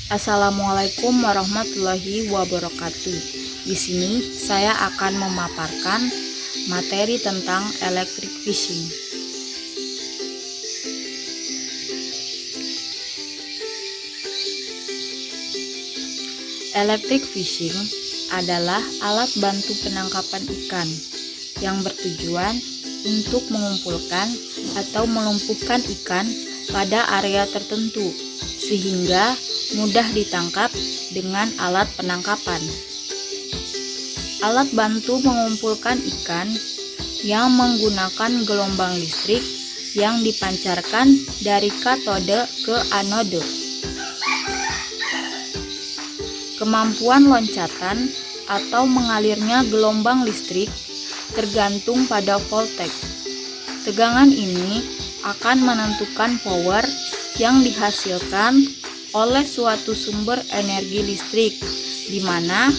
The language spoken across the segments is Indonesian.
Assalamualaikum warahmatullahi wabarakatuh. Di sini saya akan memaparkan materi tentang electric fishing. Electric fishing adalah alat bantu penangkapan ikan yang bertujuan untuk mengumpulkan atau melumpuhkan ikan pada area tertentu sehingga mudah ditangkap dengan alat penangkapan. Alat bantu mengumpulkan ikan yang menggunakan gelombang listrik yang dipancarkan dari katode ke anode. Kemampuan loncatan atau mengalirnya gelombang listrik tergantung pada voltage. Tegangan ini akan menentukan power yang dihasilkan oleh suatu sumber energi listrik, di mana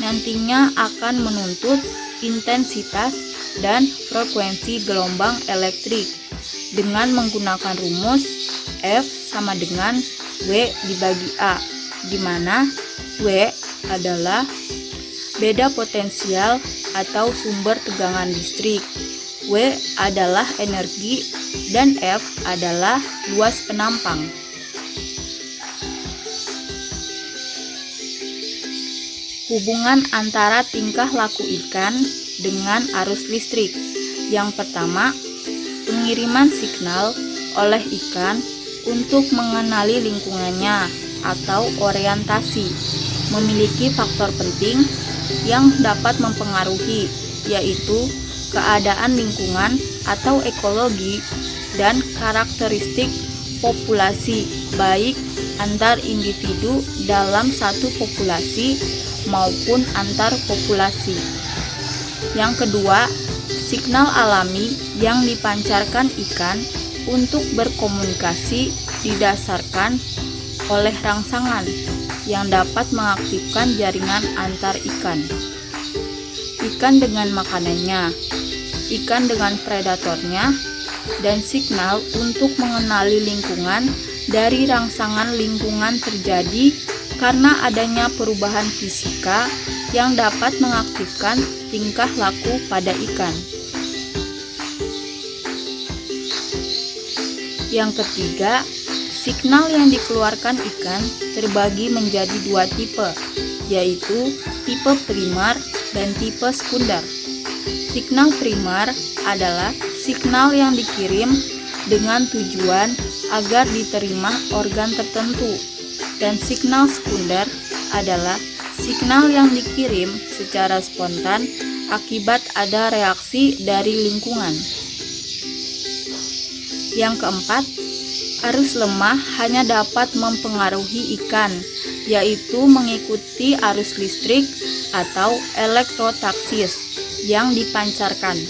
nantinya akan menuntut intensitas dan frekuensi gelombang elektrik dengan menggunakan rumus F sama dengan W dibagi A, di mana W adalah beda potensial atau sumber tegangan listrik, W adalah energi, dan F adalah luas penampang. Hubungan antara tingkah laku ikan dengan arus listrik. Yang pertama, pengiriman signal oleh ikan untuk mengenali lingkungannya atau orientasi memiliki faktor penting yang dapat mempengaruhi, yaitu keadaan lingkungan atau ekologi dan karakteristik populasi, baik antar individu dalam satu populasi maupun antar populasi. Yang kedua, signal alami yang dipancarkan ikan untuk berkomunikasi didasarkan oleh rangsangan yang dapat mengaktifkan jaringan antar ikan. Ikan dengan makanannya, ikan dengan predatornya, dan signal untuk mengenali lingkungan dari rangsangan lingkungan terjadi karena adanya perubahan fisika yang dapat mengaktifkan tingkah laku pada ikan. Yang ketiga, signal yang dikeluarkan ikan terbagi menjadi dua tipe, yaitu tipe primer dan tipe sekunder. Signal primer adalah signal yang dikirim dengan tujuan agar diterima organ tertentu, dan signal sekunder adalah signal yang dikirim secara spontan akibat ada reaksi dari lingkungan. Yang keempat, arus lemah hanya dapat mempengaruhi ikan, yaitu mengikuti arus listrik atau elektrotaksis yang dipancarkan.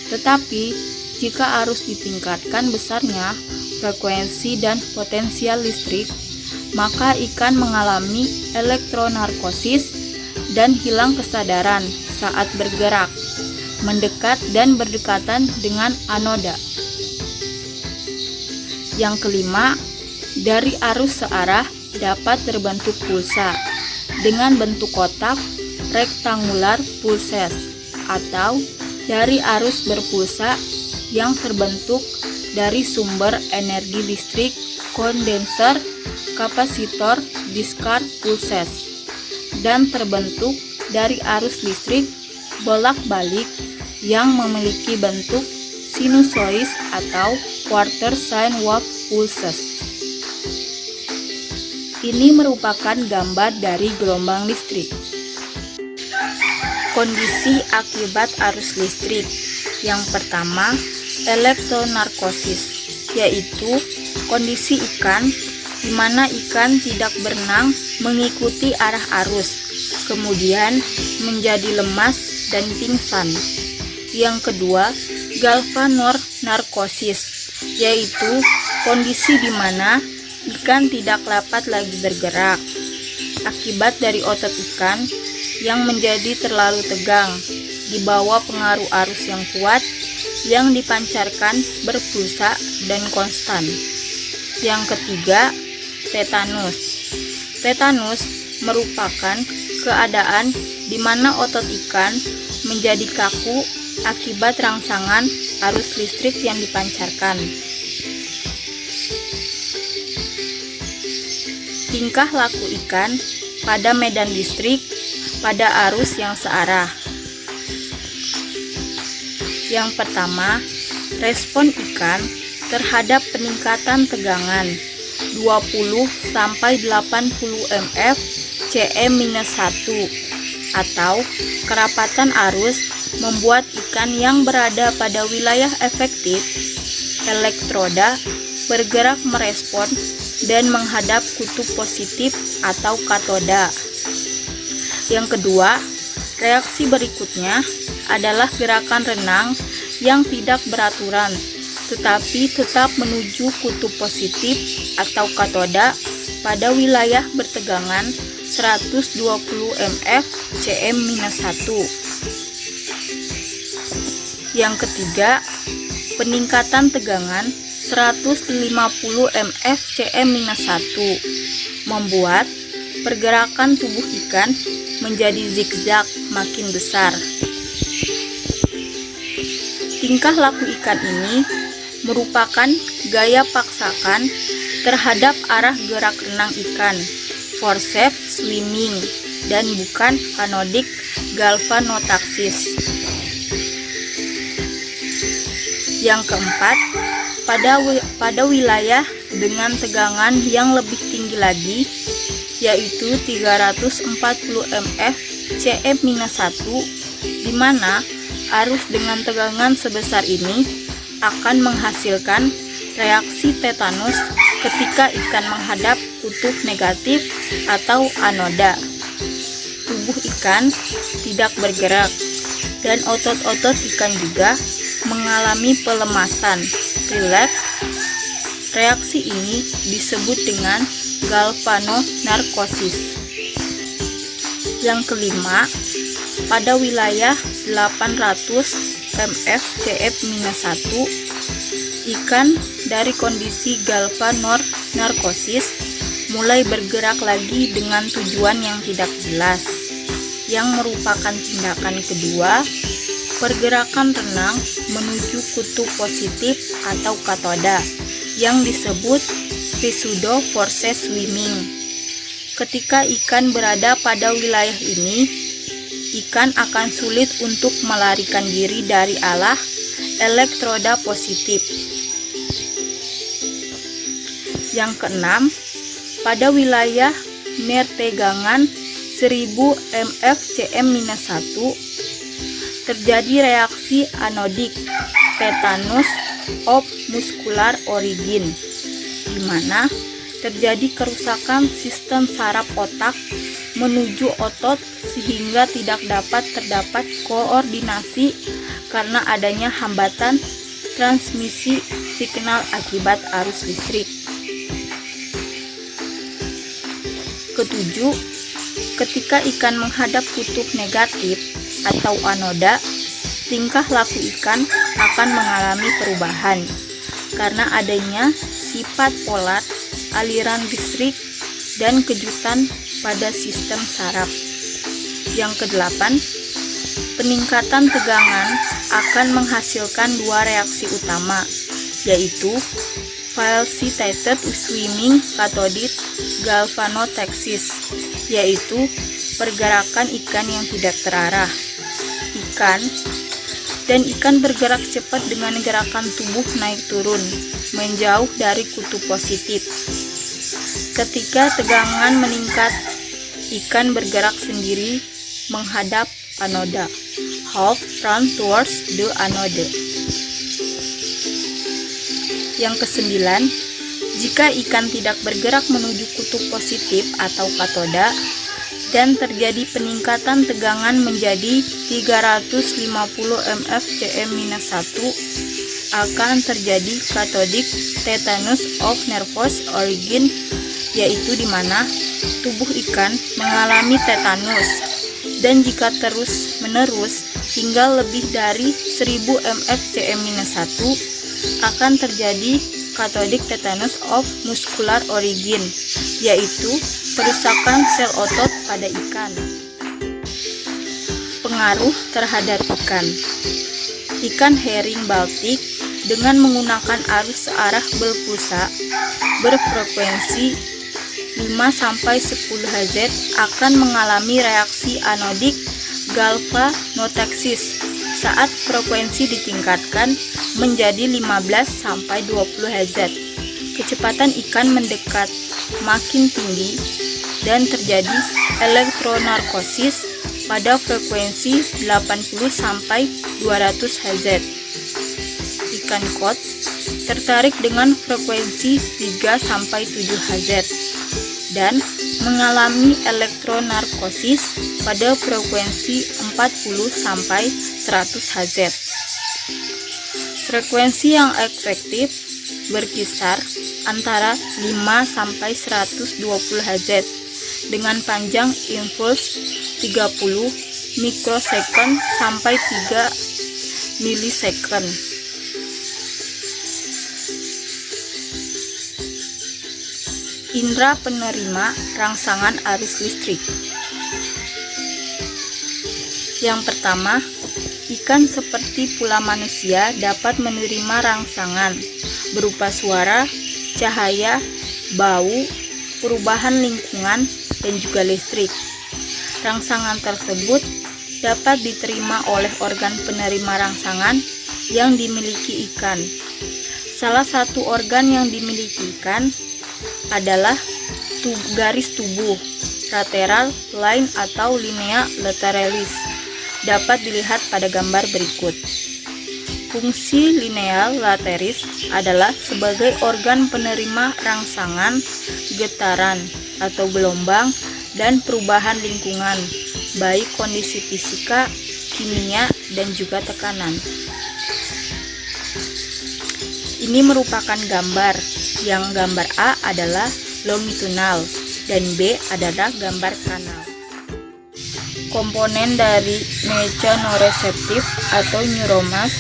Tetapi, jika arus ditingkatkan besarnya frekuensi dan potensial listrik, maka ikan mengalami elektronarkosis dan hilang kesadaran saat bergerak, mendekat dan berdekatan dengan anoda. Yang kelima, dari arus searah dapat terbentuk pulsa dengan bentuk kotak rektangular pulses, atau dari arus berpulsa yang terbentuk dari sumber energi listrik kondenser, kapasitor, discharge pulses, dan terbentuk dari arus listrik bolak-balik yang memiliki bentuk sinusoid atau quarter sine wave pulses. Ini merupakan gambar dari gelombang listrik. Kondisi akibat arus listrik. Yang pertama, elektronarkosis, yaitu kondisi ikan di mana ikan tidak berenang mengikuti arah arus, kemudian menjadi lemas dan pingsan. Yang kedua, galvanornarkosis, yaitu kondisi di mana ikan tidak dapat lagi bergerak akibat dari otot ikan yang menjadi terlalu tegang di bawah pengaruh arus yang kuat yang dipancarkan berpusat dan konstan. Yang ketiga, tetanus, Tetanus merupakan keadaan di mana otot ikan menjadi kaku akibat rangsangan arus listrik yang dipancarkan. Tingkah laku ikan pada medan listrik pada arus yang searah. Yang pertama, respon ikan terhadap peningkatan tegangan 20 sampai 80 mf Cm-1 atau kerapatan arus membuat ikan yang berada pada wilayah efektif elektroda bergerak merespon dan menghadap kutub positif atau katoda. Yang kedua, reaksi berikutnya adalah gerakan renang yang tidak beraturan tetapi tetap menuju kutub positif atau katoda pada wilayah bertegangan 120 mf Cm-1. Yang ketiga, peningkatan tegangan 150 mf Cm-1 membuat pergerakan tubuh ikan menjadi zigzag makin besar. Tingkah laku ikan ini merupakan gaya paksakan terhadap arah gerak renang ikan, forceps swimming, dan bukan anodic galvanotaksis. Yang keempat, pada wilayah dengan tegangan yang lebih tinggi lagi, yaitu 340 mf Cm-1, di mana arus dengan tegangan sebesar ini akan menghasilkan reaksi tetanus ketika ikan menghadap kutub negatif atau anoda. Tubuh ikan tidak bergerak dan otot-otot ikan juga mengalami pelemasan, rileks. Reaksi ini disebut dengan galvanonarkosis. Yang kelima, pada wilayah 800 mf Cm-1, ikan dari kondisi galvanonarkosis mulai bergerak lagi dengan tujuan yang tidak jelas, yang merupakan tindakan kedua pergerakan renang menuju kutub positif atau katoda yang disebut pseudo forces swimming. Ketika ikan berada pada wilayah ini, ikan akan sulit untuk melarikan diri dari arah elektroda positif. Yang keenam, pada wilayah mertegangan 1000 mf Cm-1 terjadi reaksi anodik tetanus of muscular origin, di mana terjadi kerusakan sistem saraf otak menuju otot sehingga tidak dapat terdapat koordinasi karena adanya hambatan transmisi signal akibat arus listrik. Ketujuh, ketika ikan menghadap kutub negatif atau anoda, tingkah laku ikan akan mengalami perubahan karena adanya sifat polar aliran listrik dan kejutan pada sistem saraf. Yang kedelapan, peningkatan tegangan akan menghasilkan dua reaksi utama, yaitu facilitated swimming cathodic galvanotaksis, yaitu pergerakan ikan yang tidak terarah. Ikan bergerak cepat dengan gerakan tubuh naik turun, menjauh dari kutub positif. Ketika tegangan meningkat, ikan bergerak sendiri menghadap anoda, half run towards the anode. Yang kesembilan, jika ikan tidak bergerak menuju kutub positif atau katoda dan terjadi peningkatan tegangan menjadi 350 mf Cm-1, akan terjadi cathodic tetanus of nervous origin, yaitu di mana tubuh ikan mengalami tetanus, dan jika terus menerus hingga lebih dari 1000 mf Cm-1 akan terjadi cathodic tetanus of muscular origin, yaitu Perusakan sel otot pada ikan. Pengaruh terhadap ikan. Ikan herring Baltik dengan menggunakan arus searah berpusat berfrekuensi 5-10 Hz akan mengalami reaksi anodik galvanotaksis saat frekuensi ditingkatkan menjadi 15-20 Hz. Kecepatan ikan mendekat makin tinggi dan terjadi elektronarkosis pada frekuensi 80-200 Hz. Ikan kod tertarik dengan frekuensi 3-7 Hz dan mengalami elektronarkosis pada frekuensi 40-100 Hz. Frekuensi yang efektif berkisar antara 5-120 Hz dengan panjang impuls 30 mikrosecond sampai 3 milisecond. Indra penerima rangsangan arus listrik. Yang pertama, ikan seperti pula manusia dapat menerima rangsangan berupa suara, cahaya, bau, perubahan lingkungan, dan juga listrik. Rangsangan tersebut dapat diterima oleh organ penerima rangsangan yang dimiliki ikan. Salah satu organ yang dimiliki ikan adalah garis tubuh lateral line atau linea lateralis. Dapat dilihat pada gambar berikut. Fungsi linea lateralis adalah sebagai organ penerima rangsangan, getaran atau gelombang, dan perubahan lingkungan, baik kondisi fisika, kimia, dan juga tekanan. Ini merupakan gambar, yang gambar A adalah longitudinal dan B adalah gambar kanal. Komponen dari mechanoreseptif atau neuromas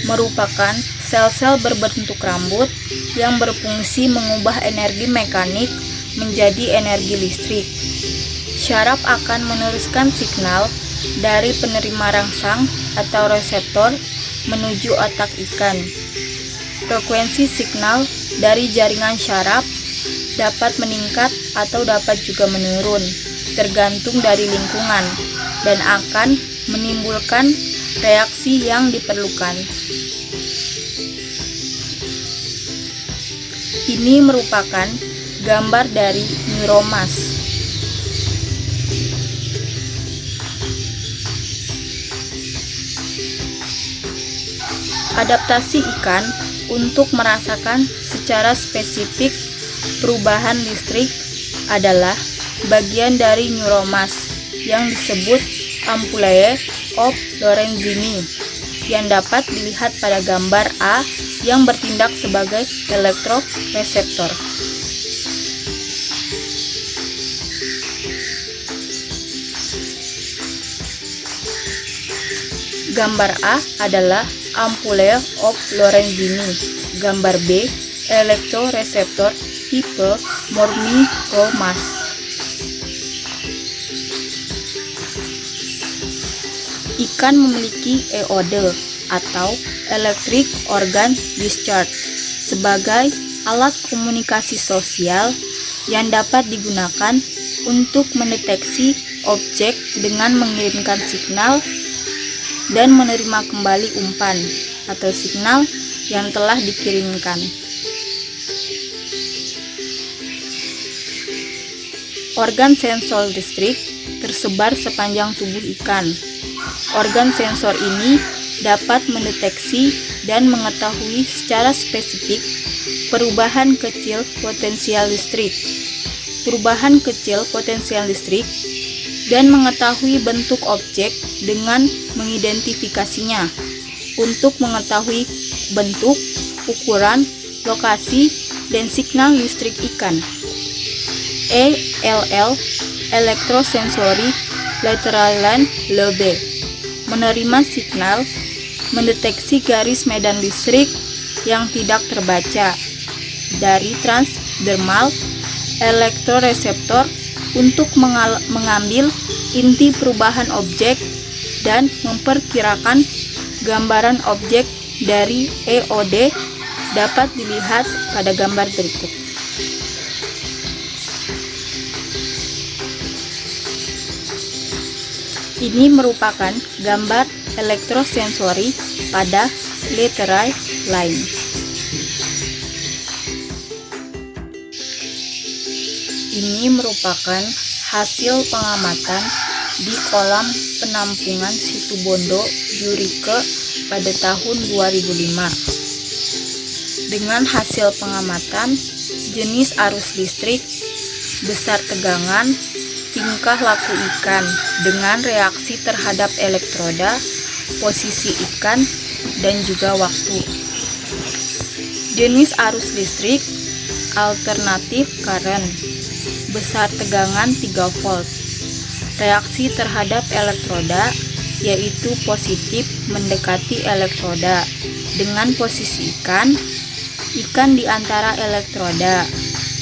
merupakan sel-sel berbentuk rambut yang berfungsi mengubah energi mekanik menjadi energi listrik. Syaraf akan meneruskan signal dari penerima rangsang atau reseptor menuju otak ikan. Frekuensi signal dari jaringan syaraf dapat meningkat atau dapat juga menurun, tergantung dari lingkungan, dan akan menimbulkan reaksi yang diperlukan. Ini merupakan gambar dari neuromas. Adaptasi ikan untuk merasakan secara spesifik perubahan listrik adalah bagian dari neuromas yang disebut ampullae of Lorenzini yang dapat dilihat pada gambar A yang bertindak sebagai elektroreseptor. Gambar A adalah ampullae of Lorenzini. Gambar B, elektroreseptor tipe Mormiromas. Ikan memiliki EOD atau Electric Organ Discharge sebagai alat komunikasi sosial yang dapat digunakan untuk mendeteksi objek dengan mengirimkan signal dan menerima kembali umpan atau signal yang telah dikirimkan. Organ sensor listrik tersebar sepanjang tubuh ikan. Organ sensor ini dapat mendeteksi dan mengetahui secara spesifik perubahan kecil potensial listrik, dan mengetahui bentuk objek dengan mengidentifikasinya untuk mengetahui bentuk, ukuran, lokasi, dan signal listrik ikan. ELL Electrosensory Lateral Lobe menerima signal, mendeteksi garis medan listrik yang tidak terbaca dari transdermal elektroreseptor untuk mengambil inti perubahan objek dan memperkirakan gambaran objek dari EOD dapat dilihat pada gambar berikut. Ini merupakan gambar elektrosensori pada lateral line. Ini merupakan hasil pengamatan di kolam penampungan Situbondo Yurike pada tahun 2005. Dengan hasil pengamatan jenis arus listrik, besar tegangan, tingkah laku ikan dengan reaksi terhadap elektroda, posisi ikan, dan juga waktu. Jenis arus listrik alternatif current, besar tegangan 3 volt. Reaksi terhadap elektroda yaitu positif mendekati elektroda dengan posisi ikan di antara elektroda,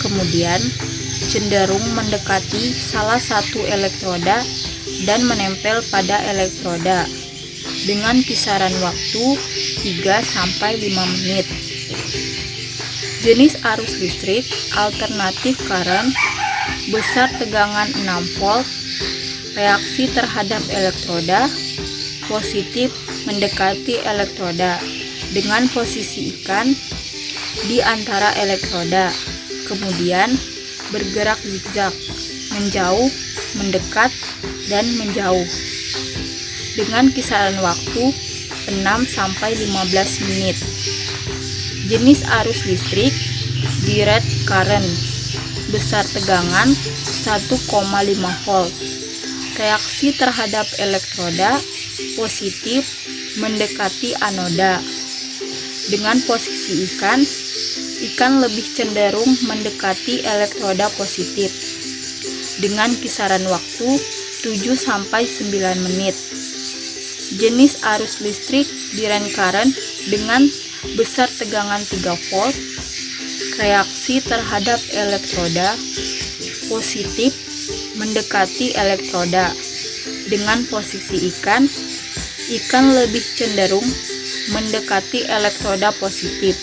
kemudian cenderung mendekati salah satu elektroda dan menempel pada elektroda dengan kisaran waktu 3-5 menit. Jenis arus listrik alternatif current, besar tegangan 6 volt, reaksi terhadap elektroda, positif mendekati elektroda dengan posisi ikan di antara elektroda, kemudian bergerak zigzag, menjauh, mendekat, dan menjauh dengan kisaran waktu 6-15 menit. Jenis arus listrik direct current, besar tegangan 1,5 volt. Reaksi terhadap elektroda positif mendekati anoda. Dengan posisi ikan lebih cenderung mendekati elektroda positif dengan kisaran waktu 7-9 menit. Jenis arus listrik direct current dengan besar tegangan 3 volt, reaksi terhadap elektroda positif mendekati elektroda dengan posisi ikan lebih cenderung mendekati elektroda positif.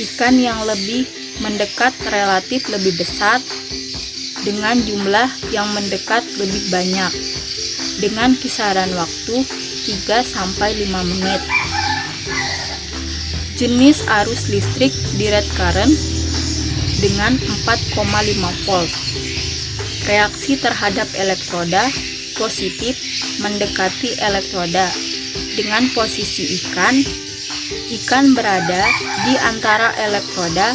Ikan yang lebih mendekat relatif lebih besar dengan jumlah yang mendekat lebih banyak dengan kisaran waktu 3-5 menit. Jenis arus listrik direct current dengan 4,5 volt. Reaksi terhadap elektroda positif mendekati elektroda dengan posisi ikan berada di antara elektroda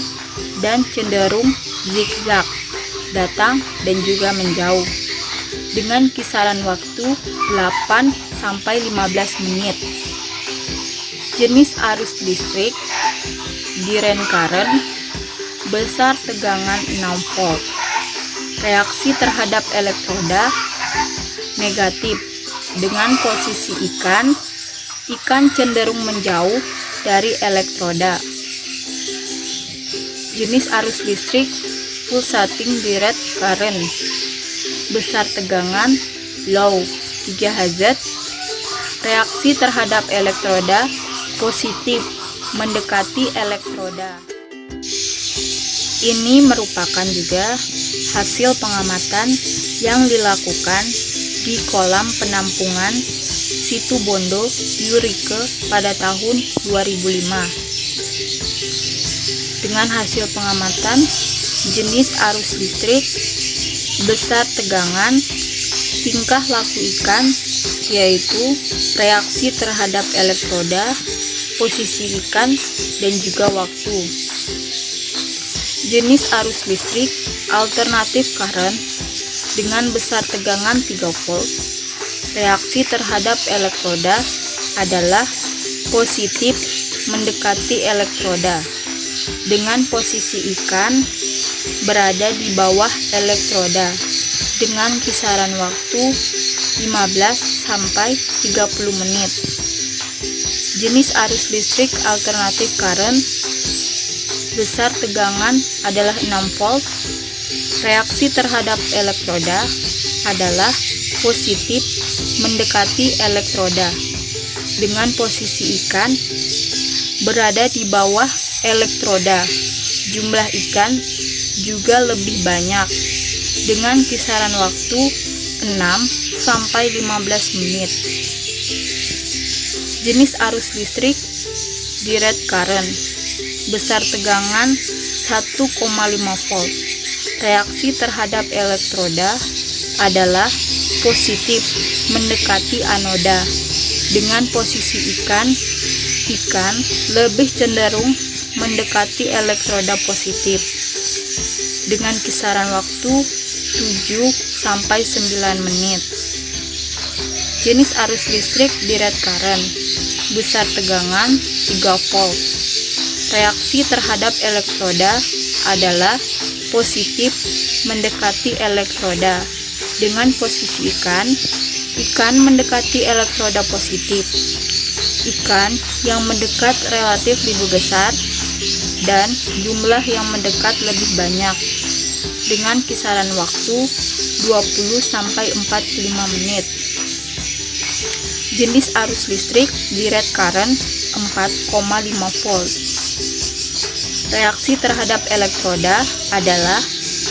dan cenderung zigzag, datang dan juga menjauh dengan kisaran waktu 8-15 menit. Jenis arus listrik direct current, besar tegangan 6 volt. Reaksi terhadap elektroda negatif dengan posisi ikan cenderung menjauh dari elektroda. Jenis arus listrik pulsating direct current, besar tegangan low 3 Hz. Reaksi terhadap elektroda positif mendekati elektroda. Ini merupakan juga hasil pengamatan yang dilakukan di kolam penampungan Situbondo Yurike pada tahun 2005. Dengan hasil pengamatan jenis arus listrik, besar tegangan, tingkah laku ikan, yaitu reaksi terhadap elektroda, posisi ikan, dan juga waktu. Jenis arus listrik alternatif current dengan besar tegangan 3 volt. Reaksi terhadap elektroda adalah positif mendekati elektroda dengan posisi ikan berada di bawah elektroda dengan kisaran waktu 15-30 menit. Jenis arus listrik alternatif current, besar tegangan adalah 6 volt, Reaksi terhadap elektroda adalah positif mendekati elektroda dengan posisi ikan berada di bawah elektroda. Jumlah ikan juga lebih banyak dengan kisaran waktu 6 sampai 15 menit. Jenis arus listrik direct current, besar tegangan 1,5 volt. Reaksi terhadap elektroda adalah positif mendekati anoda dengan posisi ikan lebih cenderung mendekati elektroda positif dengan kisaran waktu 7 sampai 9 menit. Jenis arus listrik direct current, besar tegangan 3 volt. Reaksi terhadap elektroda adalah positif mendekati elektroda dengan posisi ikan mendekati elektroda positif. Ikan yang mendekat relatif lebih besar dan jumlah yang mendekat lebih banyak dengan kisaran waktu 20 sampai 45 menit. Jenis arus listrik direct current 4,5 volt. Reaksi terhadap elektroda adalah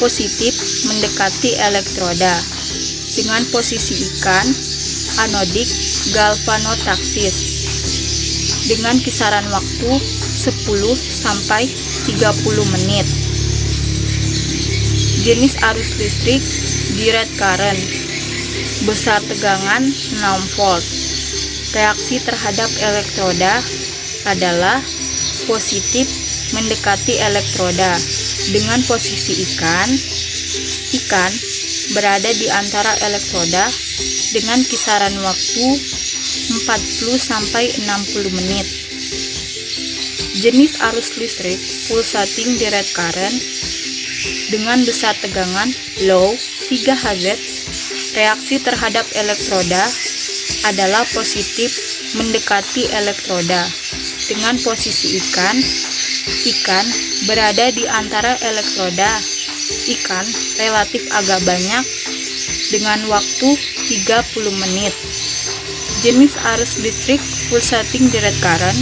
positif mendekati elektroda dengan posisi anodik galvanotaksis dengan kisaran waktu 10 sampai 30 menit. Jenis arus listrik direct current, besar tegangan 6 volt. Reaksi terhadap elektroda adalah positif mendekati elektroda dengan posisi ikan berada di antara elektroda dengan kisaran waktu 40 sampai 60 menit. Jenis arus listrik pulsating direct current dengan besar tegangan low 3 Hz. Reaksi terhadap elektroda adalah positif mendekati elektroda dengan posisi ikan berada di antara elektroda relatif agak banyak dengan waktu 30 menit. Jenis arus listrik pulsating direct current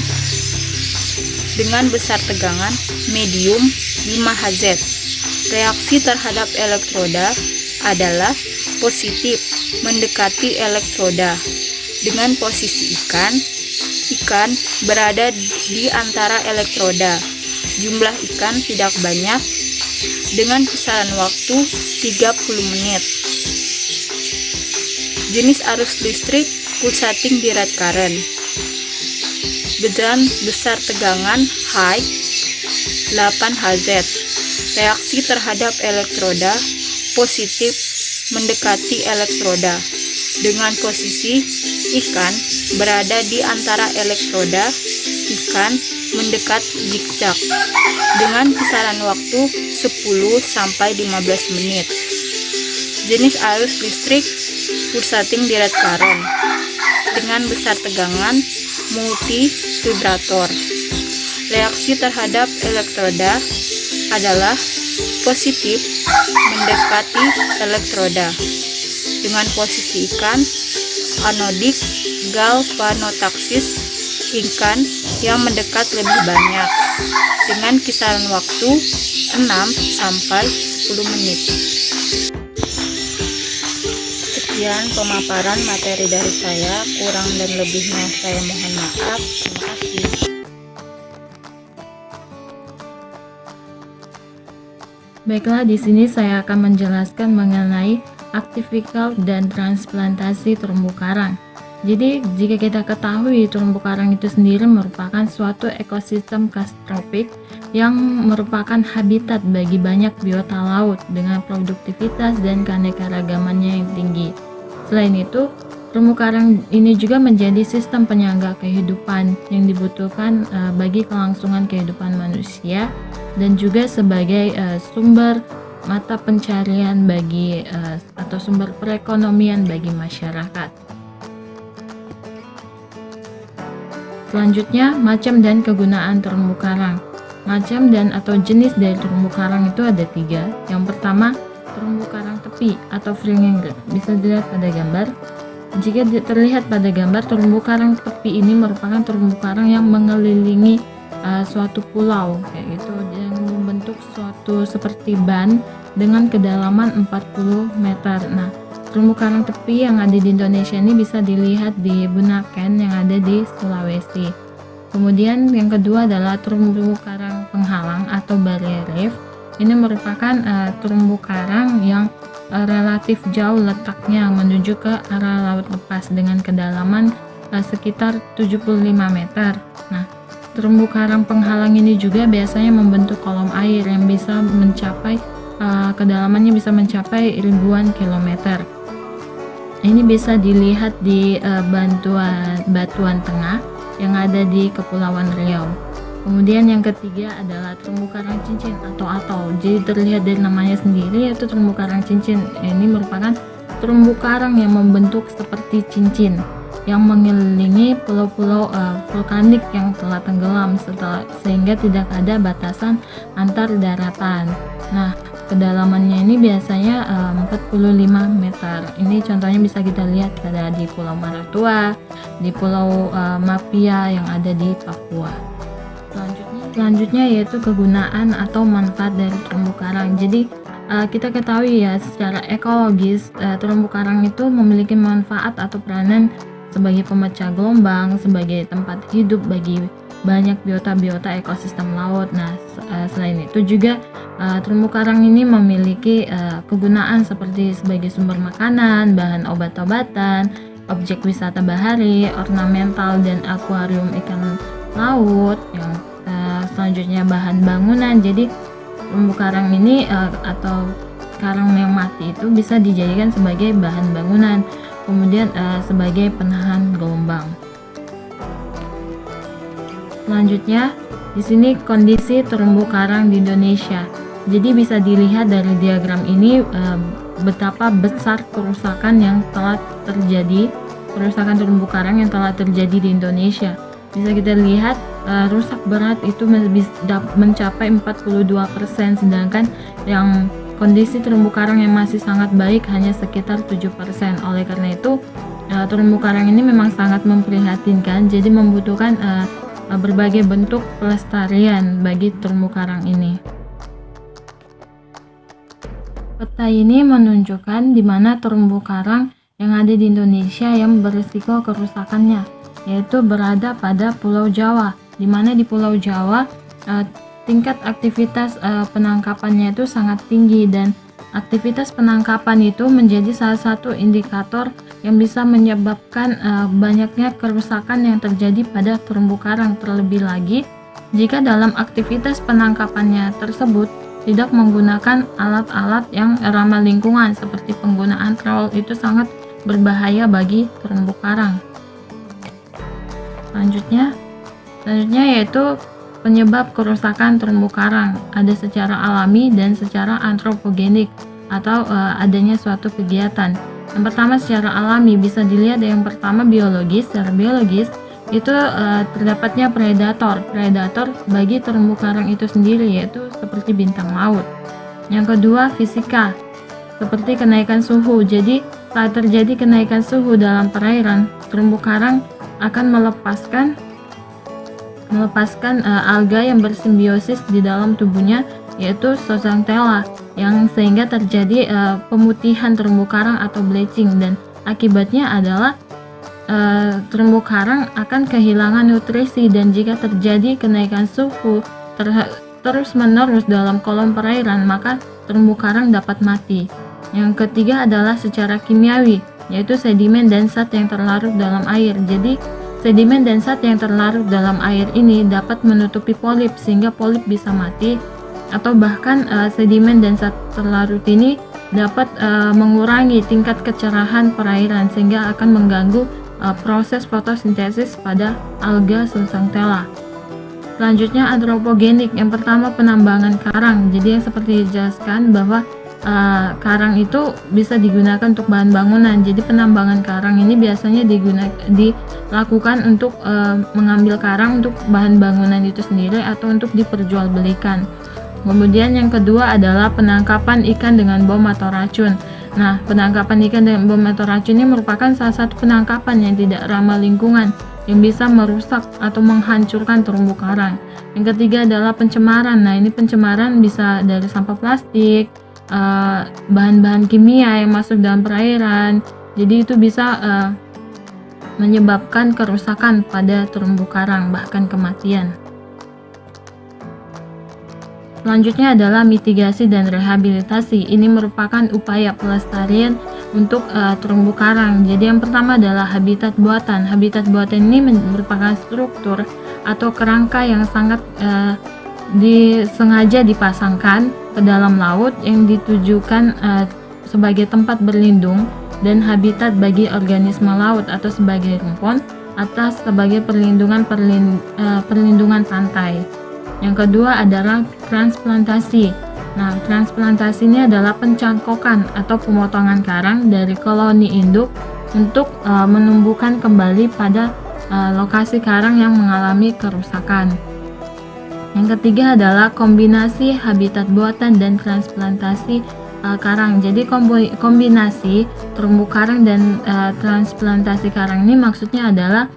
dengan besar tegangan medium 5 Hz. Reaksi terhadap elektroda adalah positif mendekati elektroda dengan posisi ikan berada di antara elektroda. Jumlah ikan tidak banyak dengan kisaran waktu 30 menit. Jenis arus listrik pulsating direct current dengan besar tegangan high 8 Hz. Reaksi terhadap elektroda positif mendekati elektroda dengan posisi ikan berada di antara elektroda mendekat zigzag dengan kisaran waktu 10 sampai 15 menit. Jenis arus listrik pulsating direct current dengan besar tegangan multi vibrator. Reaksi terhadap elektroda adalah positif mendekati elektroda dengan posisi anodik galvanotaksis yang mendekat lebih banyak dengan kisaran waktu 6 sampai 10 menit. Sekian pemaparan materi dari saya, kurang dan lebihnya saya mohon maaf. Terima kasih. Baiklah, di sini saya akan menjelaskan mengenai aktifikal dan transplantasi terumbu karang. Jadi, jika kita ketahui terumbu karang itu sendiri merupakan suatu ekosistem kastropik yang merupakan habitat bagi banyak biota laut dengan produktivitas dan keanekaragamannya yang tinggi. Selain itu, terumbu karang ini juga menjadi sistem penyangga kehidupan yang dibutuhkan bagi kelangsungan kehidupan manusia dan juga sebagai sumber mata pencarian bagi atau sumber perekonomian bagi masyarakat. Selanjutnya, macam dan kegunaan terumbu karang. Macam dan atau jenis dari terumbu karang itu ada 3. Yang pertama, terumbu karang tepi atau fringing reef. Bisa dilihat pada gambar. Jika terlihat pada gambar, terumbu karang tepi ini merupakan terumbu karang yang mengelilingi suatu pulau, kayak gitu, yang membentuk suatu seperti ban dengan kedalaman 40 meter. Nah, terumbu karang tepi yang ada di Indonesia ini bisa dilihat di Bunaken yang ada di Sulawesi. Kemudian yang kedua adalah terumbu karang penghalang atau barrier reef. Ini merupakan terumbu karang yang relatif jauh letaknya menuju ke arah laut lepas dengan kedalaman sekitar 75 meter. Nah, terumbu karang penghalang ini juga biasanya membentuk kolom air yang bisa mencapai kedalamannya bisa mencapai ribuan kilometer. Ini bisa dilihat di Batuan Tengah yang ada di Kepulauan Riau. Kemudian yang ketiga adalah terumbu karang cincin atau atol. Jadi terlihat dari namanya sendiri yaitu terumbu karang cincin. Ini merupakan terumbu karang yang membentuk seperti cincin yang mengelilingi pulau-pulau vulkanik yang telah tenggelam sehingga tidak ada batasan antar daratan. Nah, kedalamannya ini biasanya 45 meter. Ini contohnya bisa kita lihat pada di Pulau Maratua, di Pulau Mapia yang ada di Papua. Selanjutnya yaitu kegunaan atau manfaat dari terumbu karang. Jadi kita ketahui ya secara ekologis terumbu karang itu memiliki manfaat atau peranan sebagai pemecah gelombang, sebagai tempat hidup bagi banyak biota-biota ekosistem laut. Nah, selain itu juga terumbu karang ini memiliki kegunaan seperti sebagai sumber makanan, bahan obat-obatan, objek wisata bahari, ornamental dan akuarium ikan laut, yang selanjutnya bahan bangunan. Jadi terumbu karang ini atau karang yang mati itu bisa dijadikan sebagai bahan bangunan, kemudian sebagai penahan gelombang. Selanjutnya di sini kondisi terumbu karang di Indonesia. Jadi bisa dilihat dari diagram ini betapa besar kerusakan terumbu karang yang telah terjadi di Indonesia. Bisa kita lihat rusak berat itu mencapai 42%, sedangkan yang kondisi terumbu karang yang masih sangat baik hanya sekitar 7%. Oleh karena itu terumbu karang ini memang sangat memprihatinkan, jadi membutuhkan berbagai bentuk pelestarian bagi terumbu karang ini. Peta ini menunjukkan di mana terumbu karang yang ada di Indonesia yang berisiko kerusakannya, yaitu berada pada Pulau Jawa, di mana di Pulau Jawa tingkat aktivitas penangkapannya itu sangat tinggi, dan aktivitas penangkapan itu menjadi salah satu indikator yang bisa menyebabkan banyaknya kerusakan yang terjadi pada terumbu karang. Terlebih lagi jika dalam aktivitas penangkapannya tersebut tidak menggunakan alat-alat yang ramah lingkungan seperti penggunaan trawl, itu sangat berbahaya bagi terumbu karang. Selanjutnya yaitu penyebab kerusakan terumbu karang, ada secara alami dan secara antropogenik atau adanya suatu kegiatan. Yang pertama secara alami bisa dilihat yang pertama biologis. Secara biologis itu terdapatnya predator bagi terumbu karang itu sendiri, yaitu seperti bintang laut. Yang kedua fisika, seperti kenaikan suhu. Jadi saat terjadi kenaikan suhu dalam perairan, terumbu karang akan melepaskan alga yang bersimbiosis di dalam tubuhnya, yaitu zooxanthella, yang sehingga terjadi pemutihan terumbu karang atau bleaching, dan akibatnya adalah terumbu karang akan kehilangan nutrisi, dan jika terjadi kenaikan suhu terus-menerus dalam kolom perairan, maka terumbu karang dapat mati. Yang ketiga adalah secara kimiawi, yaitu sedimen dan zat yang terlarut dalam air. Jadi sedimen dan zat yang terlarut dalam air ini dapat menutupi polip sehingga polip bisa mati, atau bahkan sedimen dan zat terlarut ini dapat mengurangi tingkat kecerahan perairan sehingga akan mengganggu proses fotosintesis pada alga zooxanthella. Selanjutnya antropogenik. Yang pertama penambangan karang. Jadi yang seperti dijelaskan bahwa karang itu bisa digunakan untuk bahan bangunan. Jadi penambangan karang ini biasanya dilakukan untuk mengambil karang untuk bahan bangunan itu sendiri atau untuk diperjualbelikan. Kemudian yang kedua adalah penangkapan ikan dengan bom atau racun. Nah, penangkapan ikan dengan bom atau racun ini merupakan salah satu penangkapan yang tidak ramah lingkungan yang bisa merusak atau menghancurkan terumbu karang. Yang ketiga adalah pencemaran. Nah, ini pencemaran bisa dari sampah plastik, bahan-bahan kimia yang masuk dalam perairan. Jadi itu bisa menyebabkan kerusakan pada terumbu karang, bahkan kematian. Selanjutnya adalah mitigasi dan rehabilitasi. Ini merupakan upaya pelestarian untuk terumbu karang. Jadi yang pertama adalah habitat buatan. Habitat buatan ini merupakan struktur atau kerangka yang sangat disengaja dipasangkan ke dalam laut yang ditujukan sebagai tempat berlindung dan habitat bagi organisme laut atau sebagai rumpun atau sebagai perlindungan pantai. Yang kedua adalah transplantasi. Nah, transplantasi ini adalah pencangkokan atau pemotongan karang dari koloni induk untuk menumbuhkan kembali pada lokasi karang yang mengalami kerusakan. Yang ketiga adalah kombinasi habitat buatan dan transplantasi karang. Jadi kombinasi terumbu karang dan transplantasi karang ini maksudnya adalah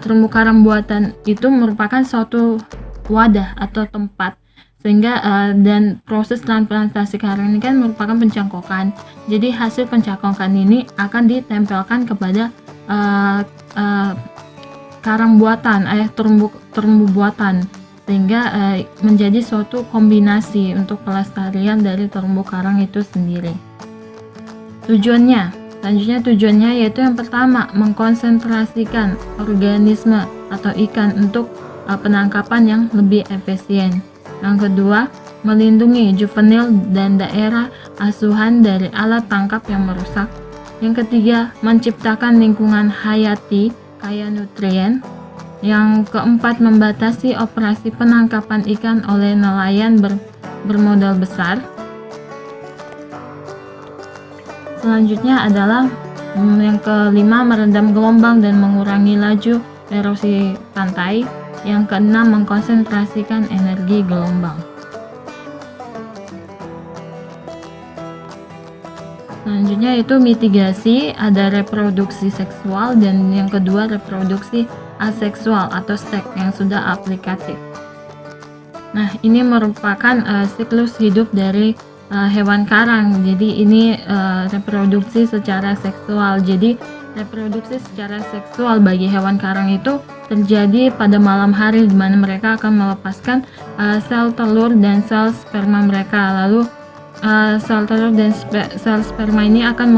terumbu karang buatan itu merupakan suatu wadah atau tempat sehingga dan proses transplantasi karang ini kan merupakan pencangkokan. Jadi hasil pencangkokan ini akan ditempelkan kepada karang buatan, terumbu buatan sehingga menjadi suatu kombinasi untuk pelestarian dari terumbu karang itu sendiri. Tujuannya yaitu yang pertama mengkonsentrasikan organisme atau ikan untuk penangkapan yang lebih efisien. Yang kedua, melindungi juvenil dan daerah asuhan dari alat tangkap yang merusak. Yang ketiga, menciptakan lingkungan hayati kaya nutrien. Yang keempat, membatasi operasi penangkapan ikan oleh nelayan bermodal besar. Selanjutnya adalah yang kelima, meredam gelombang dan mengurangi laju erosi pantai. Yang keenam, mengkonsentrasikan energi gelombang. Selanjutnya itu mitigasi, ada reproduksi seksual dan yang kedua reproduksi aseksual atau seks yang sudah aplikatif. Nah, ini merupakan siklus hidup dari hewan karang. Jadi ini reproduksi secara seksual. Jadi reproduksi secara seksual bagi hewan karang itu terjadi pada malam hari di mana mereka akan melepaskan sel telur dan sel sperma mereka. Lalu sel telur dan sel sperma ini akan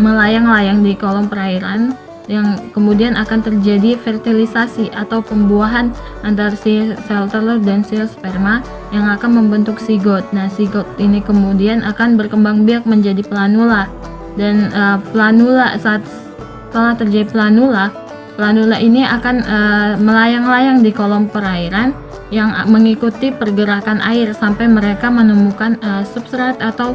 melayang-layang di kolom perairan yang kemudian akan terjadi fertilisasi atau pembuahan antara si sel telur dan sel sperma yang akan membentuk zigot. Nah, zigot ini kemudian akan berkembang biak menjadi planula. Dan planula setelah terjadi planula ini akan melayang-layang di kolom perairan yang mengikuti pergerakan air sampai mereka menemukan substrat atau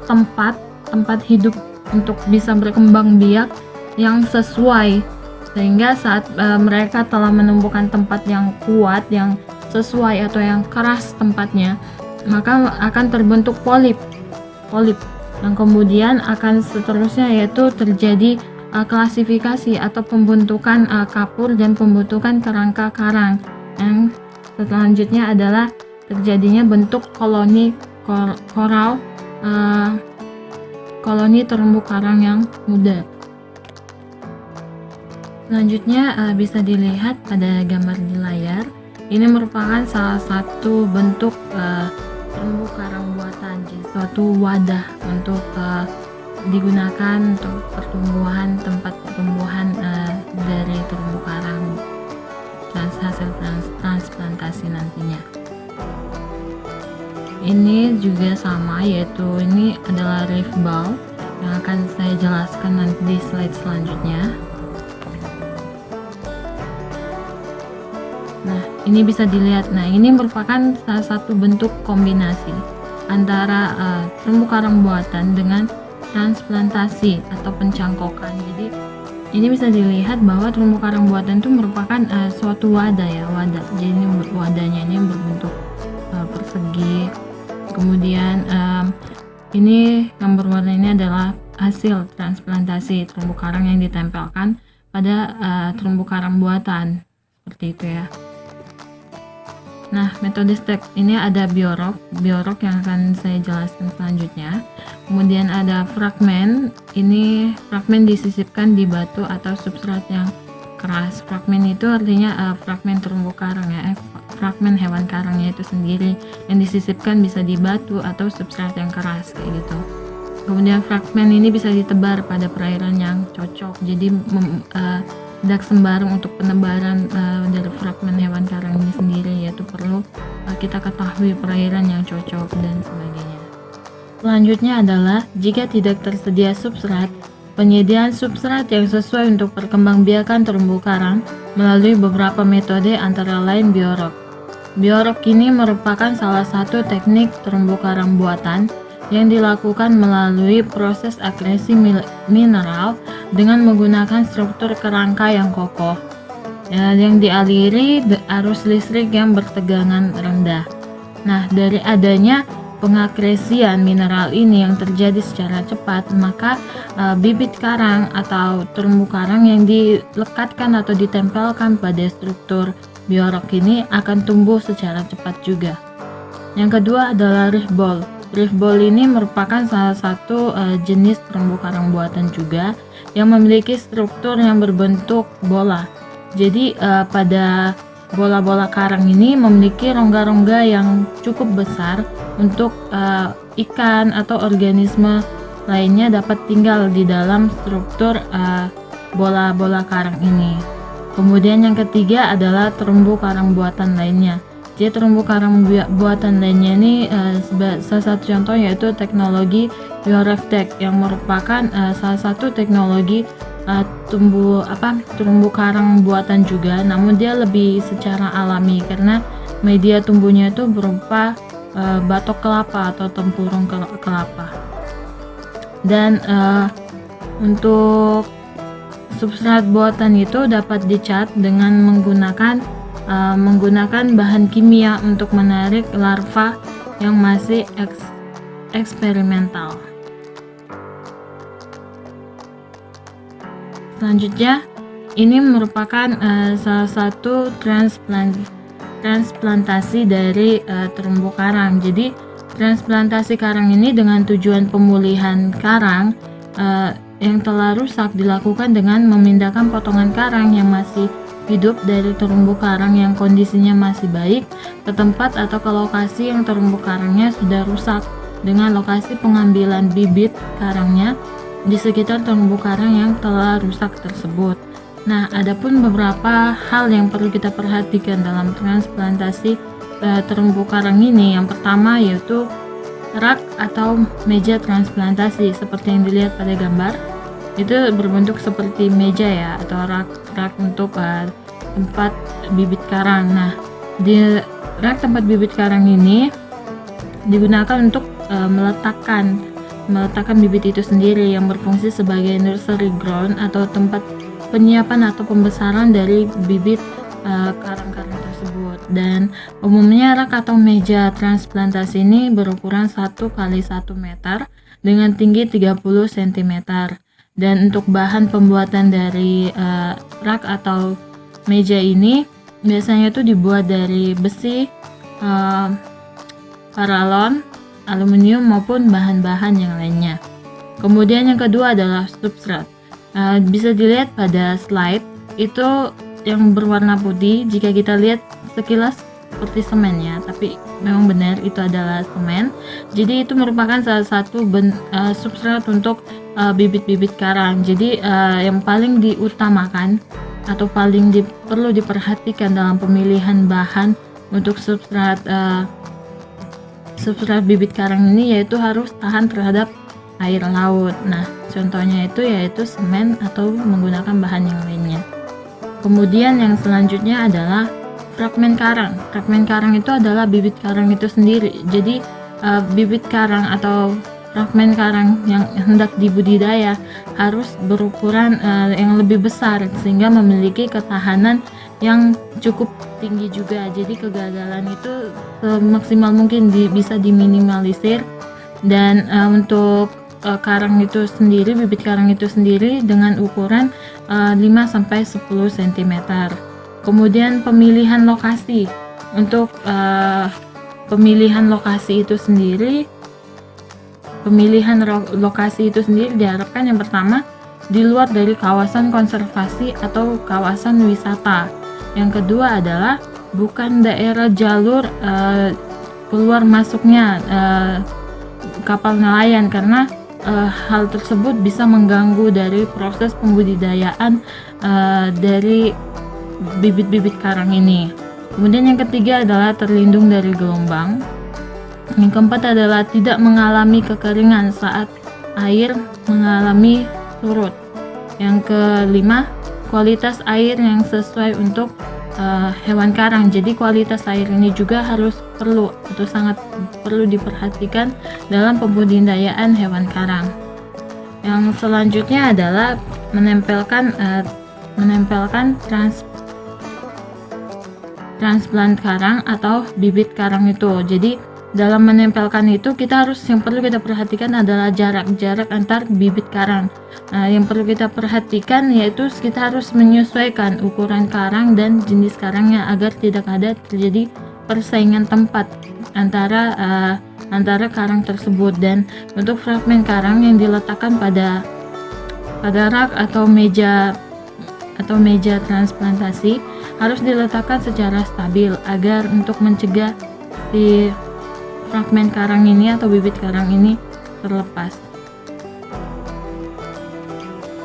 tempat hidup untuk bisa berkembang biak yang sesuai, sehingga saat mereka telah menemukan tempat yang kuat, yang sesuai atau yang keras tempatnya, maka akan terbentuk polip yang kemudian akan seterusnya yaitu terjadi klasifikasi atau pembentukan kapur dan pembentukan kerangka karang. Yang selanjutnya adalah terjadinya bentuk koloni koral, koloni terumbu karang yang muda. Selanjutnya bisa dilihat pada gambar di layar. Ini merupakan salah satu bentuk terumbu karang buatan, jadi suatu wadah untuk digunakan untuk tempat pertumbuhan dari terumbu karang hasil transplantasi nantinya. Ini juga sama, yaitu ini adalah reef ball yang akan saya jelaskan nanti di slide selanjutnya. Nah, ini bisa dilihat. Nah, ini merupakan salah satu bentuk kombinasi antara terumbu karang buatan dengan transplantasi atau pencangkokan. Jadi, ini bisa dilihat bahwa terumbu karang buatan itu merupakan suatu wadah ya, wadah. Jadi ini wadahnya ini berbentuk lagi. Kemudian ini yang berwarna ini adalah hasil transplantasi terumbu karang yang ditempelkan pada terumbu karang buatan, seperti itu ya. Nah, metode step ini ada biorok yang akan saya jelaskan selanjutnya. Kemudian ada fragmen, ini fragmen disisipkan di batu atau substrat yang keras. Fragmen itu artinya fragmen terumbu karang ya, fragmen hewan karangnya itu sendiri yang disisipkan bisa di batu atau substrat yang keras kayak gitu. Kemudian fragmen ini bisa ditebar pada perairan yang cocok, jadi tidak sembarang untuk penebaran dari fragmen hewan karang ini sendiri, yaitu perlu kita ketahui perairan yang cocok dan sebagainya. Selanjutnya adalah jika tidak tersedia substrat, penyediaan substrat yang sesuai untuk perkembangbiakan terumbu karang melalui beberapa metode antara lain biorok. Biorok ini merupakan salah satu teknik terumbu karang buatan yang dilakukan melalui proses akresi mineral dengan menggunakan struktur kerangka yang kokoh yang dialiri arus listrik yang bertegangan rendah. Nah, dari adanya pengakresian mineral ini yang terjadi secara cepat, maka bibit karang atau terumbu karang yang dilekatkan atau ditempelkan pada struktur biorok ini akan tumbuh secara cepat juga. Yang kedua adalah reef ball. Reef ball ini merupakan salah satu jenis terumbu karang buatan juga yang memiliki struktur yang berbentuk bola. Jadi pada bola-bola karang ini memiliki rongga-rongga yang cukup besar untuk ikan atau organisme lainnya dapat tinggal di dalam struktur bola-bola karang ini. Kemudian yang ketiga adalah terumbu karang buatan lainnya. Jadi terumbu karang buatan lainnya ini salah satu contoh yaitu teknologi BioRefTech yang merupakan salah satu teknologi terumbu karang buatan juga, namun dia lebih secara alami karena media tumbuhnya itu berupa batok kelapa atau tempurung kelapa. Dan untuk substrat buatan itu dapat dicat dengan menggunakan bahan kimia untuk menarik larva yang masih eksperimental. Selanjutnya, ini merupakan salah satu transplantasi dari terumbu karang. Jadi, transplantasi karang ini dengan tujuan pemulihan karang yang telah rusak dilakukan dengan memindahkan potongan karang yang masih hidup dari terumbu karang yang kondisinya masih baik ke tempat atau ke lokasi yang terumbu karangnya sudah rusak dengan lokasi pengambilan bibit karangnya di sekitar terumbu karang yang telah rusak tersebut. Nah, adapun beberapa hal yang perlu kita perhatikan dalam transplantasi terumbu karang ini. Yang pertama yaitu rak atau meja transplantasi seperti yang dilihat pada gambar. Itu berbentuk seperti meja ya, atau rak untuk tempat bibit karang. Nah, di rak tempat bibit karang ini digunakan untuk meletakkan bibit itu sendiri yang berfungsi sebagai nursery ground atau tempat penyiapan atau pembesaran dari bibit karang-karang tersebut. Dan umumnya rak atau meja transplantasi ini berukuran 1 kali 1 meter dengan tinggi 30 cm. Dan untuk bahan pembuatan dari rak atau meja ini biasanya itu dibuat dari besi, paralon, aluminium maupun bahan-bahan yang lainnya. Kemudian yang kedua adalah substrat. Bisa dilihat pada slide itu yang berwarna putih. Jika kita lihat sekilas seperti semen ya, tapi memang benar itu adalah semen. Jadi itu merupakan salah satu substrat untuk bibit-bibit karang. Jadi yang paling diutamakan atau paling perlu diperhatikan dalam pemilihan bahan untuk substrat bibit karang ini yaitu harus tahan terhadap air laut. Nah, contohnya itu yaitu semen atau menggunakan bahan yang lainnya. Kemudian yang selanjutnya adalah fragmen karang. Fragmen karang itu adalah bibit karang itu sendiri. Jadi bibit karang atau fragmen karang yang hendak dibudidaya harus berukuran yang lebih besar sehingga memiliki ketahanan yang cukup tinggi juga. Jadi kegagalan itu semaksimal mungkin bisa diminimalisir. Dan untuk karang itu sendiri, bibit karang itu sendiri dengan ukuran 5-10 cm. Kemudian pemilihan lokasi. Untuk pemilihan lokasi itu sendiri diharapkan yang pertama di luar dari kawasan konservasi atau kawasan wisata. Yang kedua adalah bukan daerah jalur keluar masuknya kapal nelayan, karena hal tersebut bisa mengganggu dari proses pembudidayaan dari bibit-bibit karang ini. Kemudian yang ketiga adalah terlindung dari gelombang. Yang keempat adalah tidak mengalami kekeringan saat air mengalami surut. Yang kelima, kualitas air yang sesuai untuk hewan karang. Jadi kualitas air ini juga sangat perlu diperhatikan dalam pembudidayaan hewan karang. Yang selanjutnya adalah menempelkan transplant karang atau bibit karang itu. Jadi dalam menempelkan itu yang perlu kita perhatikan adalah jarak antar bibit karang. Yang perlu kita perhatikan yaitu kita harus menyesuaikan ukuran karang dan jenis karangnya agar tidak ada terjadi persaingan tempat antara karang tersebut. Dan untuk fragmen karang yang diletakkan pada rak atau meja transplantasi harus diletakkan secara stabil agar untuk mencegah si fragmen karang ini atau bibit karang ini terlepas.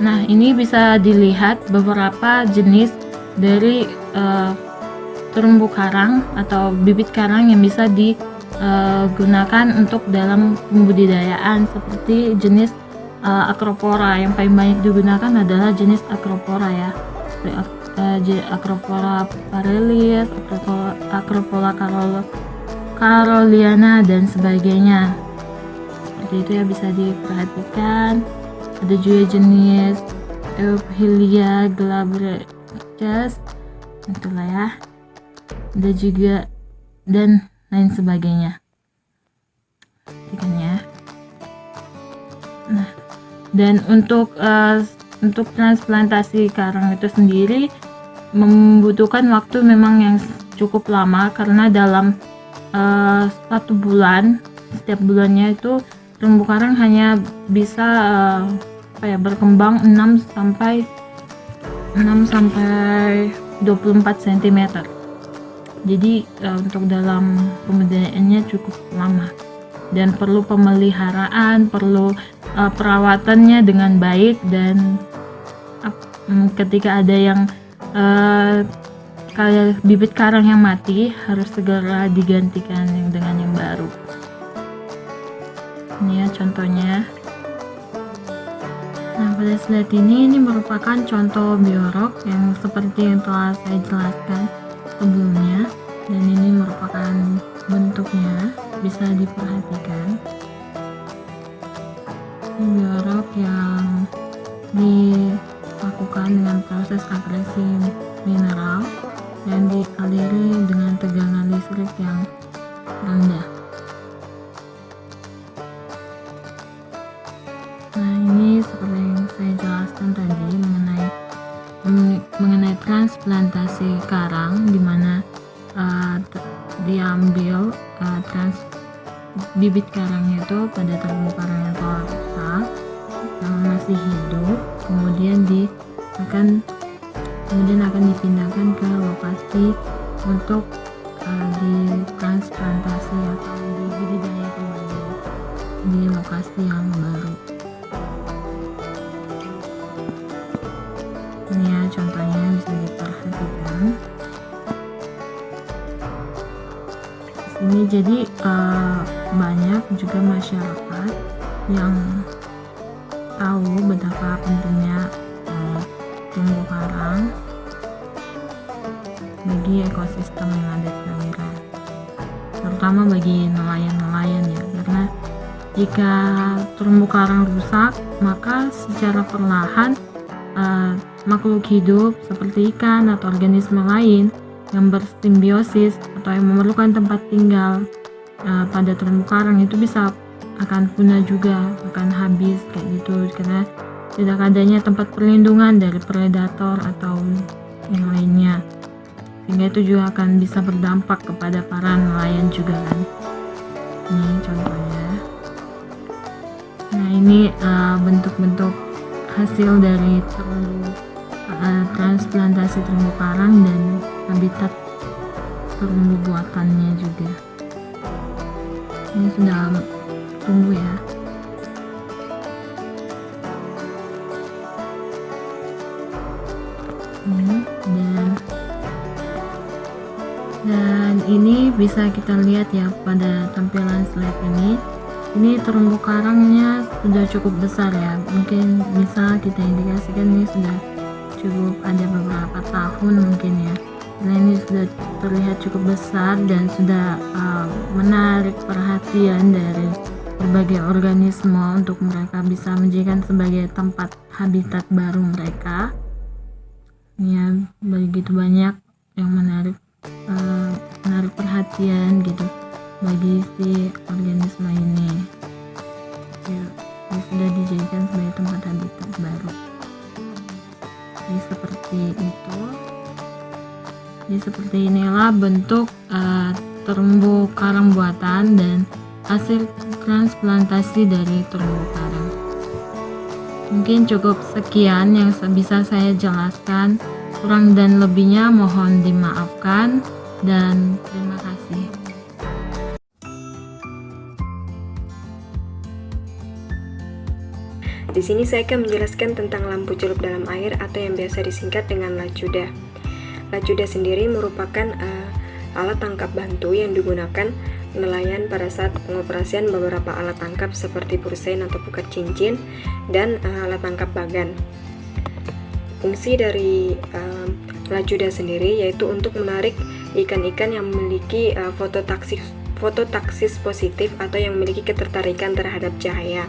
Nah, ini bisa dilihat beberapa jenis dari terumbu karang atau bibit karang yang bisa digunakan untuk dalam pembudidayaan, seperti jenis Acropora. Yang paling banyak digunakan adalah jenis Acropora ya. Acropora parellis, Acropora caroliana dan sebagainya. Seperti itu ya, bisa diperhatikan. Ada juga jenis Euphilia glabrescens, itulah ya. Ada juga dan lain sebagainya. Perhatikan ya. Nah, dan untuk transplantasi karang itu sendiri membutuhkan waktu memang yang cukup lama, karena dalam 1 bulan, setiap bulannya itu terumbu karang hanya bisa berkembang 6 sampai 24 cm. Jadi untuk dalam pembudidayaannya cukup lama dan perlu pemeliharaan, perlu perawatannya dengan baik, dan ketika ada yang kayak bibit karang yang mati harus segera digantikan dengan yang baru. Ini ya contohnya. Nah, pada slide ini merupakan contoh biorok yang seperti yang telah saya jelaskan sebelumnya, dan ini merupakan bentuknya, bisa diperhatikan. Ini biorok yang dilakukan dengan proses agresi mineral dan dialiri dengan tegangan listrik yang rendah. Nah, ini seperti yang saya jelaskan tadi mengenai transplantasi karang, di mana diambil bibit karangnya itu pada terumbu karang yang telah rusak, yang masih hidup, kemudian akan dipindahkan ke lokasi untuk ditransplantasi atau dibudidaya kembali di lokasi yang baru. Ini ya contohnya, bisa diperhatikan. Ini jadi banyak juga masyarakat yang tahu betapa pentingnya terumbu karang bagi ekosistem yang ada di perairan, terutama bagi nelayan-nelayan ya, karena jika terumbu karang rusak, maka secara perlahan makhluk hidup seperti ikan atau organisme lain yang bersimbiosis atau yang memerlukan tempat tinggal pada terumbu karang itu bisa akan punah juga, akan habis kayak gitu, karena tidak adanya tempat perlindungan dari predator atau yang lainnya, sehingga itu juga akan bisa berdampak kepada para nelayan juga kan. Ini contohnya. Nah, ini bentuk-bentuk hasil dari transplantasi terumbu karang dan habitat terumbu buatannya juga. Ini sudah tumbuh ya. Ini dan ini bisa kita lihat ya pada tampilan slide ini. Ini terumbu karangnya sudah cukup besar ya, mungkin bisa kita indikasikan ini sudah cukup ada beberapa tahun mungkin ya. Nah, ini sudah terlihat cukup besar dan sudah menarik perhatian dari berbagai organisme untuk mereka bisa menjadikan sebagai tempat habitat baru mereka. Ya, begitu banyak yang menarik perhatian gitu bagi si organisme ini ya, sudah dijadikan sebagai tempat habitat baru. Jadi seperti itu. Jadi seperti inilah bentuk terumbu karang buatan dan hasil transplantasi dari terumbu karang. Mungkin cukup sekian yang bisa saya jelaskan, kurang dan lebihnya mohon dimaafkan dan terima kasih. Di sini saya akan menjelaskan tentang lampu celup dalam air atau yang biasa disingkat dengan lacuda. Lacuda sendiri merupakan alat tangkap bantu yang digunakan nelayan pada saat pengoperasian beberapa alat tangkap seperti pursein atau pukat cincin dan alat tangkap bagan. Fungsi dari lacuda sendiri yaitu untuk menarik ikan-ikan yang memiliki fototaksis positif atau yang memiliki ketertarikan terhadap cahaya.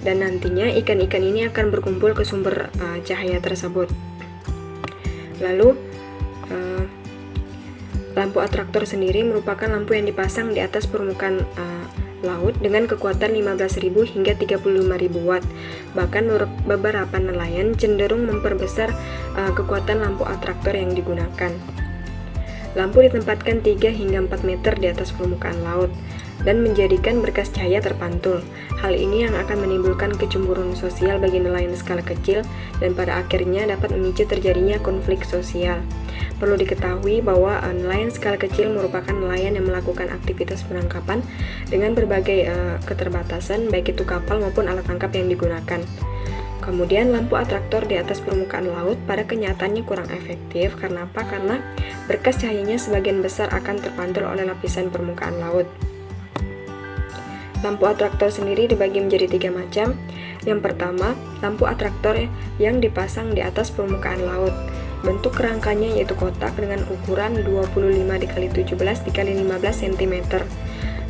Dan nantinya ikan-ikan ini akan berkumpul ke sumber cahaya tersebut. Lalu lampu atraktor sendiri merupakan lampu yang dipasang di atas permukaan laut dengan kekuatan 15.000 hingga 35.000 watt. Bahkan beberapa nelayan cenderung memperbesar kekuatan lampu atraktor yang digunakan. Lampu ditempatkan 3 hingga 4 meter di atas permukaan laut dan menjadikan berkas cahaya terpantul. Hal ini yang akan menimbulkan kecemburuan sosial bagi nelayan skala kecil dan pada akhirnya dapat memicu terjadinya konflik sosial. Perlu diketahui bahwa nelayan skala kecil merupakan nelayan yang melakukan aktivitas penangkapan dengan berbagai keterbatasan, baik itu kapal maupun alat tangkap yang digunakan. Kemudian lampu atraktor di atas permukaan laut pada kenyataannya kurang efektif. Karena apa? Karena berkas cahayanya sebagian besar akan terpantul oleh lapisan permukaan laut. Lampu atraktor sendiri dibagi menjadi 3 macam. Yang pertama, lampu atraktor yang dipasang di atas permukaan laut. Bentuk kerangkanya yaitu kotak dengan ukuran 25x17x15 cm.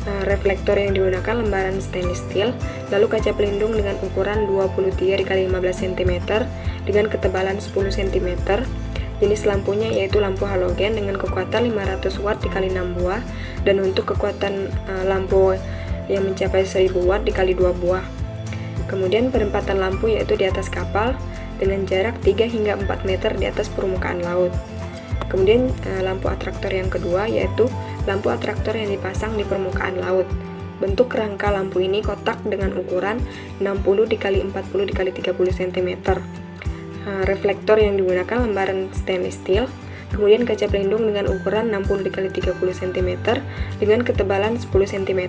Reflektor yang digunakan lembaran stainless steel, lalu kaca pelindung dengan ukuran 23x15 cm dengan ketebalan 10 cm. Jenis lampunya yaitu lampu halogen dengan kekuatan 500 watt dikali 6 buah, dan untuk kekuatan lampu yang mencapai 1000 watt dikali 2 buah. Kemudian penempatan lampu yaitu di atas kapal dengan jarak 3 hingga 4 meter di atas permukaan laut. Kemudian lampu atraktor yang kedua yaitu lampu atraktor yang dipasang di permukaan laut. Bentuk kerangka lampu ini kotak dengan ukuran 60x40x30 cm. Reflektor yang digunakan lembaran stainless steel. Kemudian kaca pelindung dengan ukuran 60x30 cm dengan ketebalan 10 cm.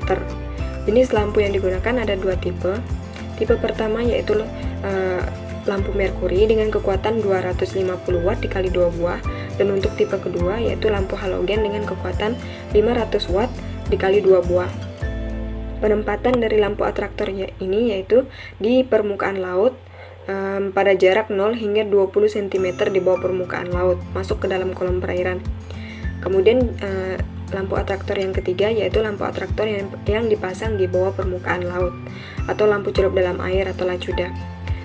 Jenis lampu yang digunakan ada 2 tipe. Tipe pertama yaitu lampu merkuri dengan kekuatan 250 watt dikali 2 buah, dan untuk tipe kedua yaitu lampu halogen dengan kekuatan 500 watt dikali 2 buah. Penempatan dari lampu atraktor ini yaitu di permukaan laut pada jarak 0 hingga 20 cm di bawah permukaan laut, masuk ke dalam kolom perairan. Kemudian lampu atraktor yang ketiga yaitu lampu atraktor yang dipasang di bawah permukaan laut atau lampu celup dalam air atau lacuda.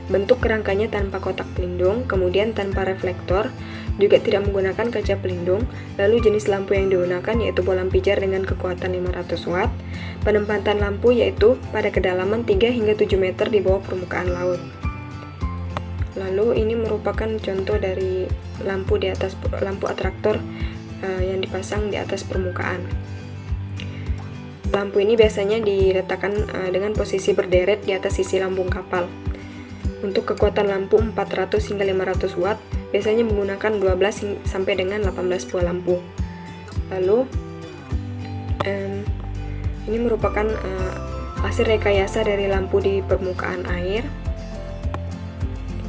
Bentuk kerangkanya tanpa kotak pelindung, kemudian tanpa reflektor, juga tidak menggunakan kaca pelindung. Lalu jenis lampu yang digunakan yaitu bolam pijar dengan kekuatan 500 watt. Penempatan lampu yaitu pada kedalaman 3 hingga 7 meter di bawah permukaan laut. Lalu ini merupakan contoh dari lampu atraktor yang dipasang di atas permukaan. Lampu ini biasanya diletakkan dengan posisi berderet di atas sisi lambung kapal. Untuk kekuatan lampu 400 hingga 500 watt, biasanya menggunakan 12 sampai dengan 18 buah lampu. Lalu ini merupakan hasil rekayasa dari lampu di permukaan air.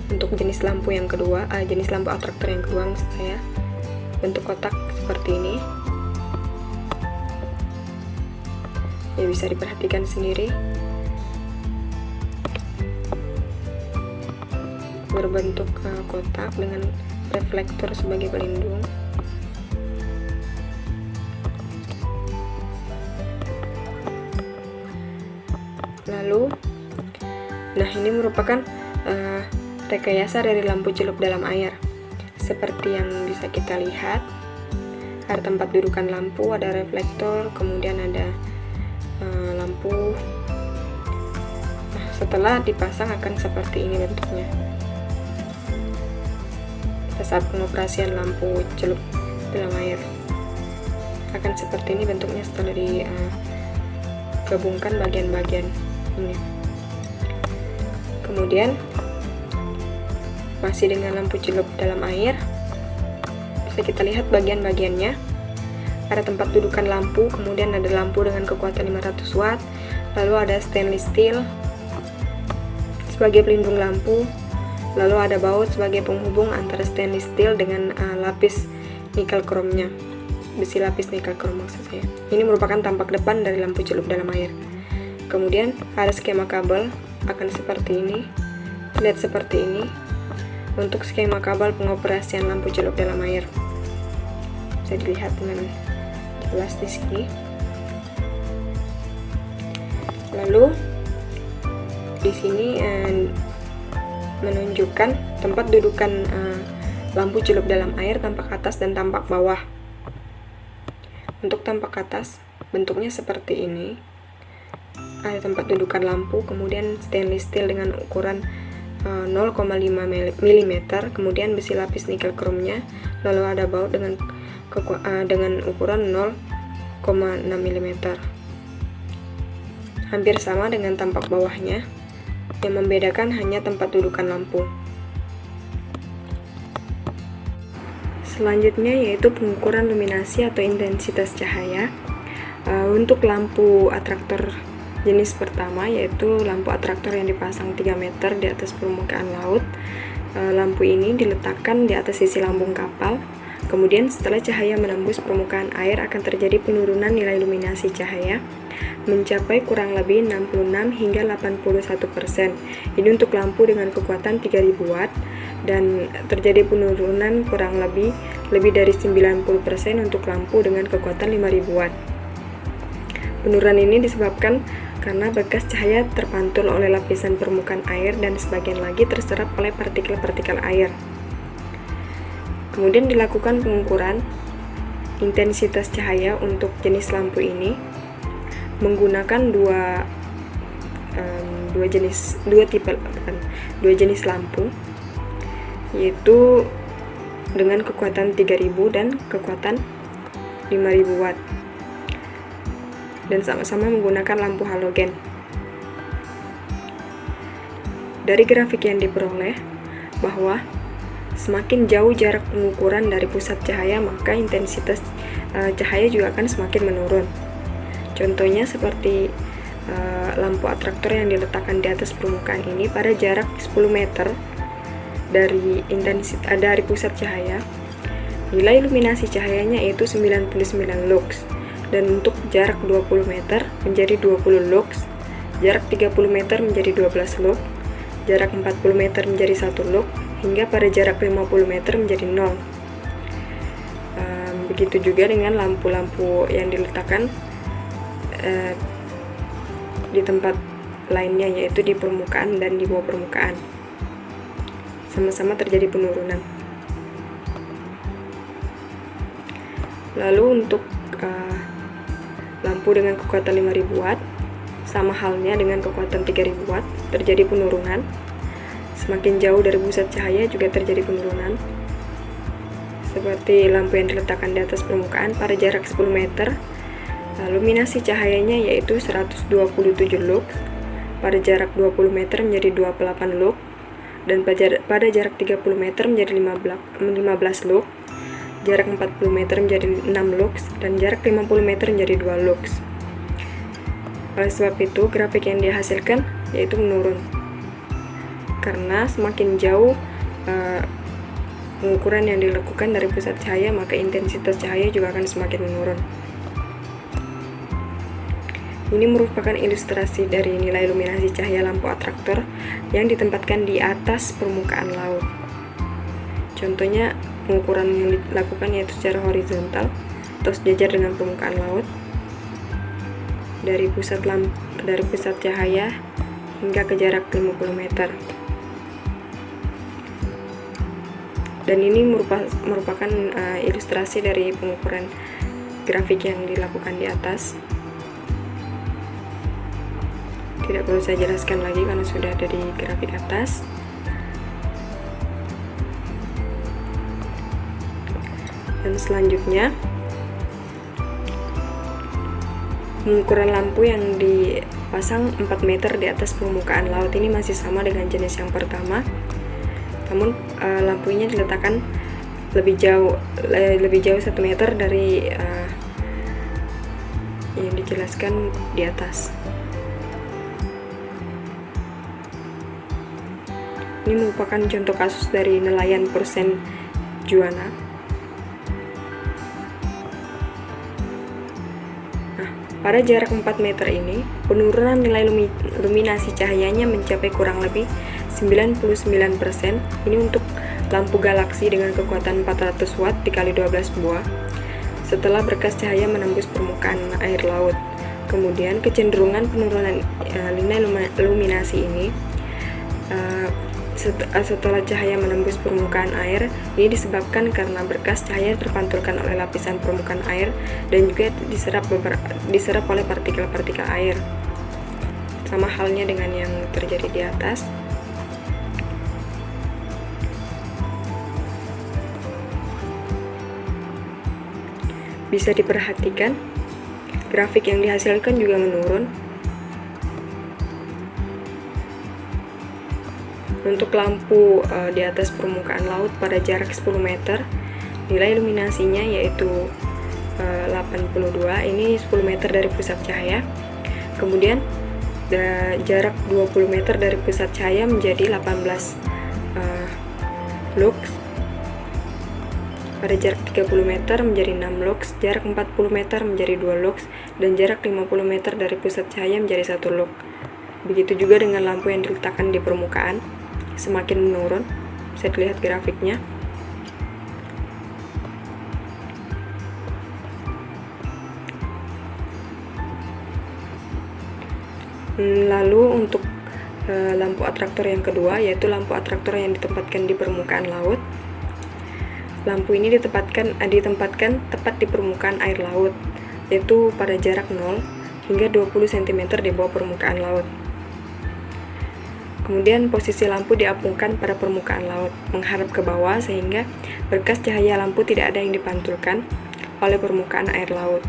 Untuk jenis lampu yang kedua, jenis lampu atraktor yang kedua maksud saya, bentuk kotak seperti ini. Ya, bisa diperhatikan sendiri. Berbentuk kotak dengan reflektor sebagai pelindung. Lalu, ini merupakan rekayasa dari lampu celup dalam air. Seperti yang bisa kita lihat, ada tempat dudukan lampu, ada reflektor, kemudian ada lampu. Setelah dipasang akan seperti ini bentuknya. Saat pengoperasian lampu celup dalam air akan seperti ini bentuknya setelah digabungkan bagian-bagian ini. Kemudian masih dengan lampu celup dalam air, bisa kita lihat bagian-bagiannya. Ada tempat dudukan lampu, kemudian ada lampu dengan kekuatan 500 watt, lalu ada stainless steel sebagai pelindung lampu. Lalu ada baut sebagai penghubung antara stainless steel dengan lapis nikel kromnya, besi lapis nikel krom maksud saya. Ini merupakan tampak depan dari lampu celup dalam air. Kemudian ada skema kabel akan seperti ini, lihat seperti ini. Untuk skema kabel pengoperasian lampu celup dalam air bisa dilihat dengan jelas di sini. Lalu di sini menunjukkan tempat dudukan lampu celup dalam air, tampak atas dan tampak bawah. Untuk tampak atas bentuknya seperti ini. Ada tempat dudukan lampu, kemudian stainless steel dengan ukuran 0,5 mm, kemudian besi lapis nikel kromnya, lalu ada baut dengan ukuran 0,6 mm. Hampir sama dengan tampak bawahnya. Yang membedakan hanya tempat dudukan lampu. Selanjutnya yaitu pengukuran luminasi atau intensitas cahaya. Untuk lampu atraktor jenis pertama yaitu lampu atraktor yang dipasang 3 meter di atas permukaan laut. Lampu ini diletakkan di atas sisi lambung kapal. Kemudian setelah cahaya menembus permukaan air akan terjadi penurunan nilai luminasi cahaya mencapai kurang lebih 66 hingga 81%. Ini untuk lampu dengan kekuatan 3000 watt dan terjadi penurunan kurang lebih dari 90% untuk lampu dengan kekuatan 5000 watt. Penurunan ini disebabkan karena bekas cahaya terpantul oleh lapisan permukaan air dan sebagian lagi terserap oleh partikel-partikel air. Kemudian dilakukan pengukuran intensitas cahaya untuk jenis lampu ini menggunakan dua jenis lampu, yaitu dengan kekuatan 3000 dan kekuatan 5000 watt, dan sama-sama menggunakan lampu halogen. Dari grafik yang diperoleh bahwa semakin jauh jarak pengukuran dari pusat cahaya, maka intensitas cahaya juga akan semakin menurun. Contohnya seperti lampu atraktor yang diletakkan di atas permukaan ini pada jarak 10 meter dari pusat cahaya, nilai luminasi cahayanya yaitu 99 lux, dan untuk jarak 20 meter menjadi 20 lux, jarak 30 meter menjadi 12 lux, jarak 40 meter menjadi 1 lux, hingga pada jarak 50 meter menjadi 0. Begitu juga dengan lampu-lampu yang diletakkan di tempat lainnya, yaitu di permukaan dan di bawah permukaan. sama-sama terjadi penurunan. Lalu untuk lampu dengan kekuatan 5000 watt, sama halnya dengan kekuatan 3000 watt, terjadi penurunan. Semakin jauh dari pusat cahaya juga terjadi penurunan. Seperti lampu yang diletakkan di atas permukaan pada jarak 10 meter, luminasi cahayanya yaitu 127 lux, pada jarak 20 meter menjadi 28 lux, dan pada jarak 30 meter menjadi 15 lux, jarak 40 meter menjadi 6 lux, dan jarak 50 meter menjadi 2 lux. Oleh sebab itu, grafik yang dihasilkan yaitu menurun. Karena semakin jauh pengukuran yang dilakukan dari pusat cahaya, maka intensitas cahaya juga akan semakin menurun. Ini merupakan ilustrasi dari nilai luminasi cahaya lampu atraktor yang ditempatkan di atas permukaan laut. Contohnya, pengukuran yang dilakukan yaitu secara horizontal atau sejajar dengan permukaan laut dari pusat cahaya hingga ke jarak 50 meter. Dan ini merupakan ilustrasi dari pengukuran grafik yang dilakukan di atas. Tidak perlu saya jelaskan lagi karena sudah ada di grafik atas. Dan selanjutnya, pengukuran lampu yang dipasang 4 meter di atas permukaan laut ini masih sama dengan jenis yang pertama. Namun lampunya diletakkan lebih jauh 1 meter dari yang dijelaskan di atas. Ini merupakan contoh kasus dari nelayan persen Juana. Nah, pada jarak 4 meter ini, penurunan nilai luminasi cahayanya mencapai kurang lebih 99%. Ini untuk lampu galaksi dengan kekuatan 400 watt dikali 12 buah setelah berkas cahaya menembus permukaan air laut. Kemudian kecenderungan penurunan nilai luminasi ini setelah cahaya menembus permukaan air ini disebabkan karena berkas cahaya terpantulkan oleh lapisan permukaan air dan juga diserap oleh partikel-partikel air. Sama halnya dengan yang terjadi di atas. Bisa diperhatikan, grafik yang dihasilkan juga menurun. Untuk lampu di atas permukaan laut pada jarak 10 meter, nilai luminasinya yaitu 82, ini 10 meter dari pusat cahaya. Kemudian jarak 20 meter dari pusat cahaya menjadi 18 lux. Pada jarak 30 meter menjadi 6 lux, jarak 40 meter menjadi 2 lux, dan jarak 50 meter dari pusat cahaya menjadi 1 lux. Begitu juga dengan lampu yang diletakkan di permukaan, semakin menurun. Bisa dilihat grafiknya. Lalu untuk lampu atraktor yang kedua, yaitu lampu atraktor yang ditempatkan di permukaan laut. Lampu ini ditempatkan tepat di permukaan air laut, yaitu pada jarak 0 hingga 20 cm di bawah permukaan laut. Kemudian posisi lampu diapungkan pada permukaan laut, menghadap ke bawah sehingga berkas cahaya lampu tidak ada yang dipantulkan oleh permukaan air laut.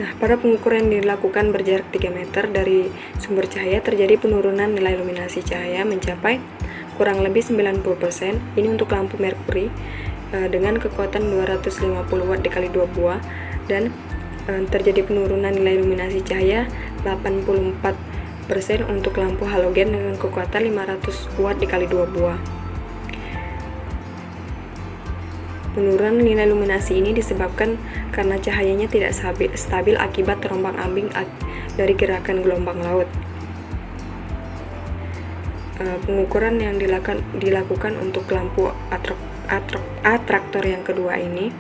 Nah, pada pengukuran yang dilakukan berjarak 3 meter dari sumber cahaya terjadi penurunan nilai luminasi cahaya mencapai kurang lebih 90%. Ini untuk lampu merkuri dengan kekuatan 250 watt dikali 2 buah, dan terjadi penurunan nilai luminasi cahaya 84% untuk lampu halogen dengan kekuatan 500 watt dikali 2 buah. Penurunan nilai luminasi ini disebabkan karena cahayanya tidak stabil akibat terombang-ambing dari gerakan gelombang laut. Pengukuran yang dilakukan untuk lampu atraktor yang kedua ini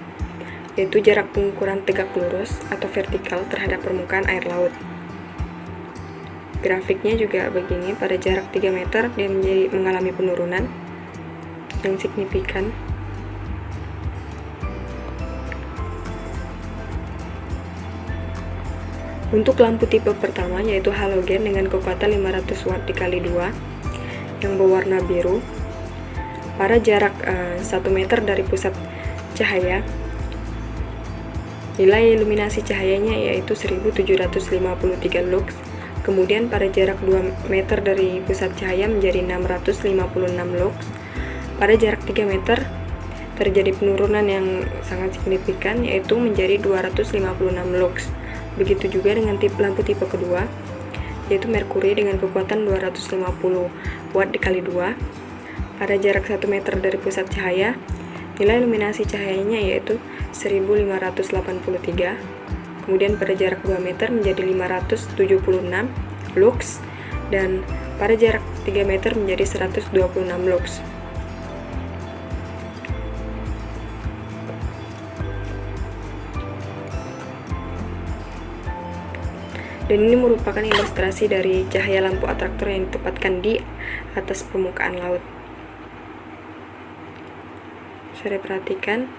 yaitu jarak pengukuran tegak lurus atau vertikal terhadap permukaan air laut. grafiknya juga begini, pada jarak 3 meter dia mengalami penurunan yang signifikan. Untuk lampu tipe pertama yaitu halogen dengan kekuatan 500 watt dikali 2 yang berwarna biru, pada jarak 1 meter dari pusat cahaya, nilai iluminasi cahayanya yaitu 1753 lux. Kemudian pada jarak 2 meter dari pusat cahaya menjadi 656 lux. Pada jarak 3 meter terjadi penurunan yang sangat signifikan yaitu menjadi 256 lux. Begitu juga dengan lampu tipe kedua yaitu merkuri dengan kekuatan 250 watt dikali 2. Pada jarak 1 meter dari pusat cahaya, nilai iluminasi cahayanya yaitu 1583. Kemudian pada jarak 2 meter menjadi 576 lux, dan pada jarak 3 meter menjadi 126 lux. Dan ini merupakan ilustrasi dari cahaya lampu atraktor yang ditempatkan di atas permukaan laut. Bisa diperhatikan.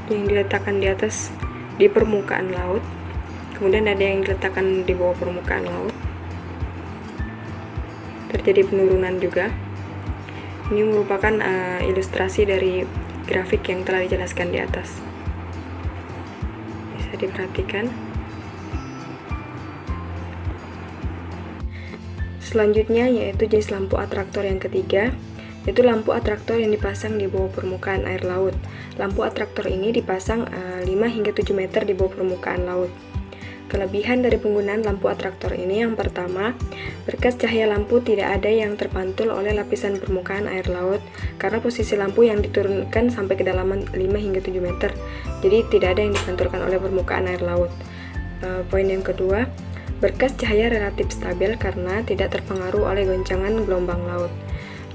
Yang diletakkan di atas di permukaan laut. Kemudian ada yang diletakkan di bawah permukaan laut. Terjadi penurunan juga. Ini merupakan ilustrasi dari grafik yang telah dijelaskan di atas. Bisa diperhatikan. Selanjutnya yaitu jenis lampu atraktor yang ketiga, yaitu lampu atraktor yang dipasang di bawah permukaan air laut. Lampu atraktor ini dipasang 5 hingga 7 meter di bawah permukaan laut. Kelebihan dari penggunaan lampu atraktor ini yang pertama, berkas cahaya lampu tidak ada yang terpantul oleh lapisan permukaan air laut karena posisi lampu yang diturunkan sampai kedalaman 5 hingga 7 meter. Jadi tidak ada yang dipantulkan oleh permukaan air laut. Poin yang kedua, berkas cahaya relatif stabil karena tidak terpengaruh oleh goncangan gelombang laut.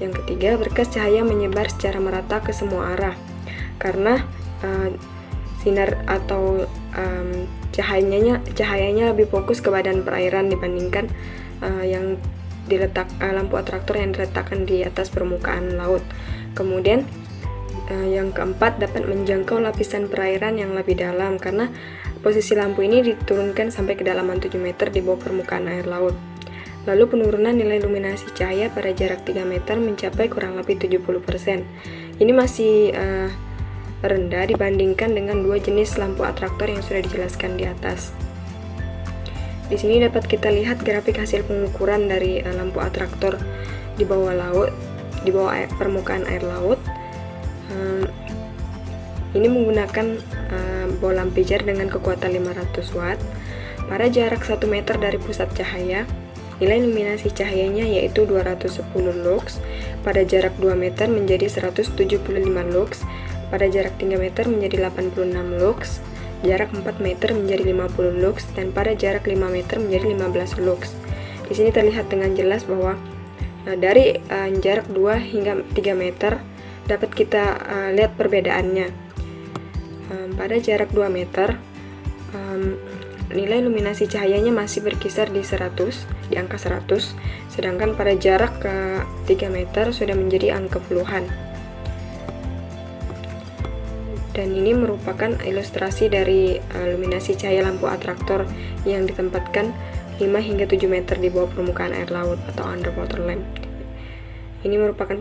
Yang ketiga, berkas cahaya menyebar secara merata ke semua arah karena sinar atau cahayanya lebih fokus ke badan perairan dibandingkan yang lampu atraktor yang diletakkan di atas permukaan laut. Kemudian yang keempat, dapat menjangkau lapisan perairan yang lebih dalam karena posisi lampu ini diturunkan sampai kedalaman 7 meter di bawah permukaan air laut. Lalu penurunan nilai iluminasi cahaya pada jarak 3 meter mencapai kurang lebih 70%. Ini masih rendah dibandingkan dengan dua jenis lampu atraktor yang sudah dijelaskan di atas. Di sini dapat kita lihat grafik hasil pengukuran dari lampu atraktor di bawah laut, di bawah permukaan air laut. Ini menggunakan bola lampijar dengan kekuatan 500 watt. Pada jarak 1 meter dari pusat cahaya, nilai iluminasi cahayanya yaitu 210 lux. Pada jarak 2 meter menjadi 175 lux. Pada jarak 3 meter menjadi 86 lux, jarak 4 meter menjadi 50 lux, dan pada jarak 5 meter menjadi 15 lux. Di sini terlihat dengan jelas bahwa dari jarak 2 hingga 3 meter dapat kita lihat perbedaannya. Pada jarak 2 meter nilai iluminasi cahayanya masih berkisar di angka 100, sedangkan pada jarak 3 meter sudah menjadi angka puluhan. Dan ini merupakan ilustrasi dari iluminasi cahaya lampu atraktor yang ditempatkan 5 hingga 7 meter di bawah permukaan air laut atau underwater lamp. Ini merupakan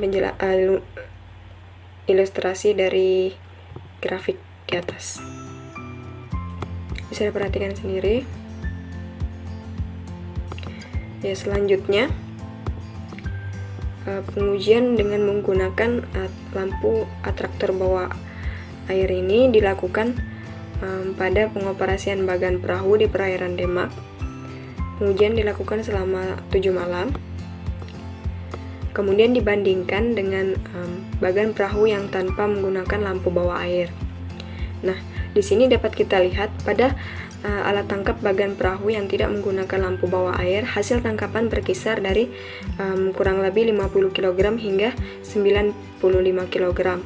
ilustrasi dari grafik di atas. Bisa diperhatikan sendiri. Ya, selanjutnya pengujian dengan menggunakan lampu atraktor bawah air ini dilakukan pada pengoperasian bagan perahu di perairan Denmark. Pengujian dilakukan selama 7 malam. Kemudian dibandingkan dengan bagan perahu yang tanpa menggunakan lampu bawah air. Nah, di sini dapat kita lihat pada alat tangkap bagan perahu yang tidak menggunakan lampu bawah air, hasil tangkapan berkisar dari kurang lebih 50 kg hingga 95 kg.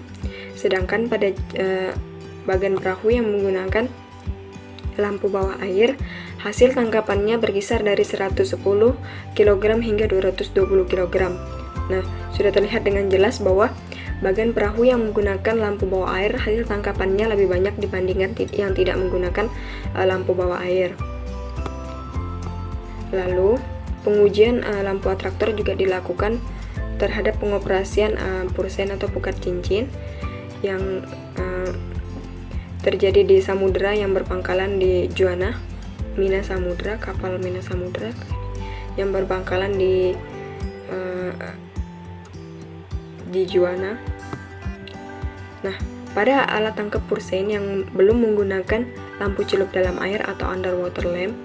Sedangkan pada bagan perahu yang menggunakan lampu bawah air, hasil tangkapannya berkisar dari 110 kg hingga 220 kg. Nah, sudah terlihat dengan jelas bahwa bagan perahu yang menggunakan lampu bawah air hasil tangkapannya lebih banyak dibandingkan yang tidak menggunakan lampu bawah air. Lalu, pengujian lampu atraktor juga dilakukan terhadap pengoperasian pursen atau pukat cincin yang terjadi di samudera yang berpangkalan di Juana, Mina Samudra, kapal Mina Samudra yang berpangkalan di Juana. Nah, pada alat tangkap pursein yang belum menggunakan lampu celup dalam air atau underwater lamp,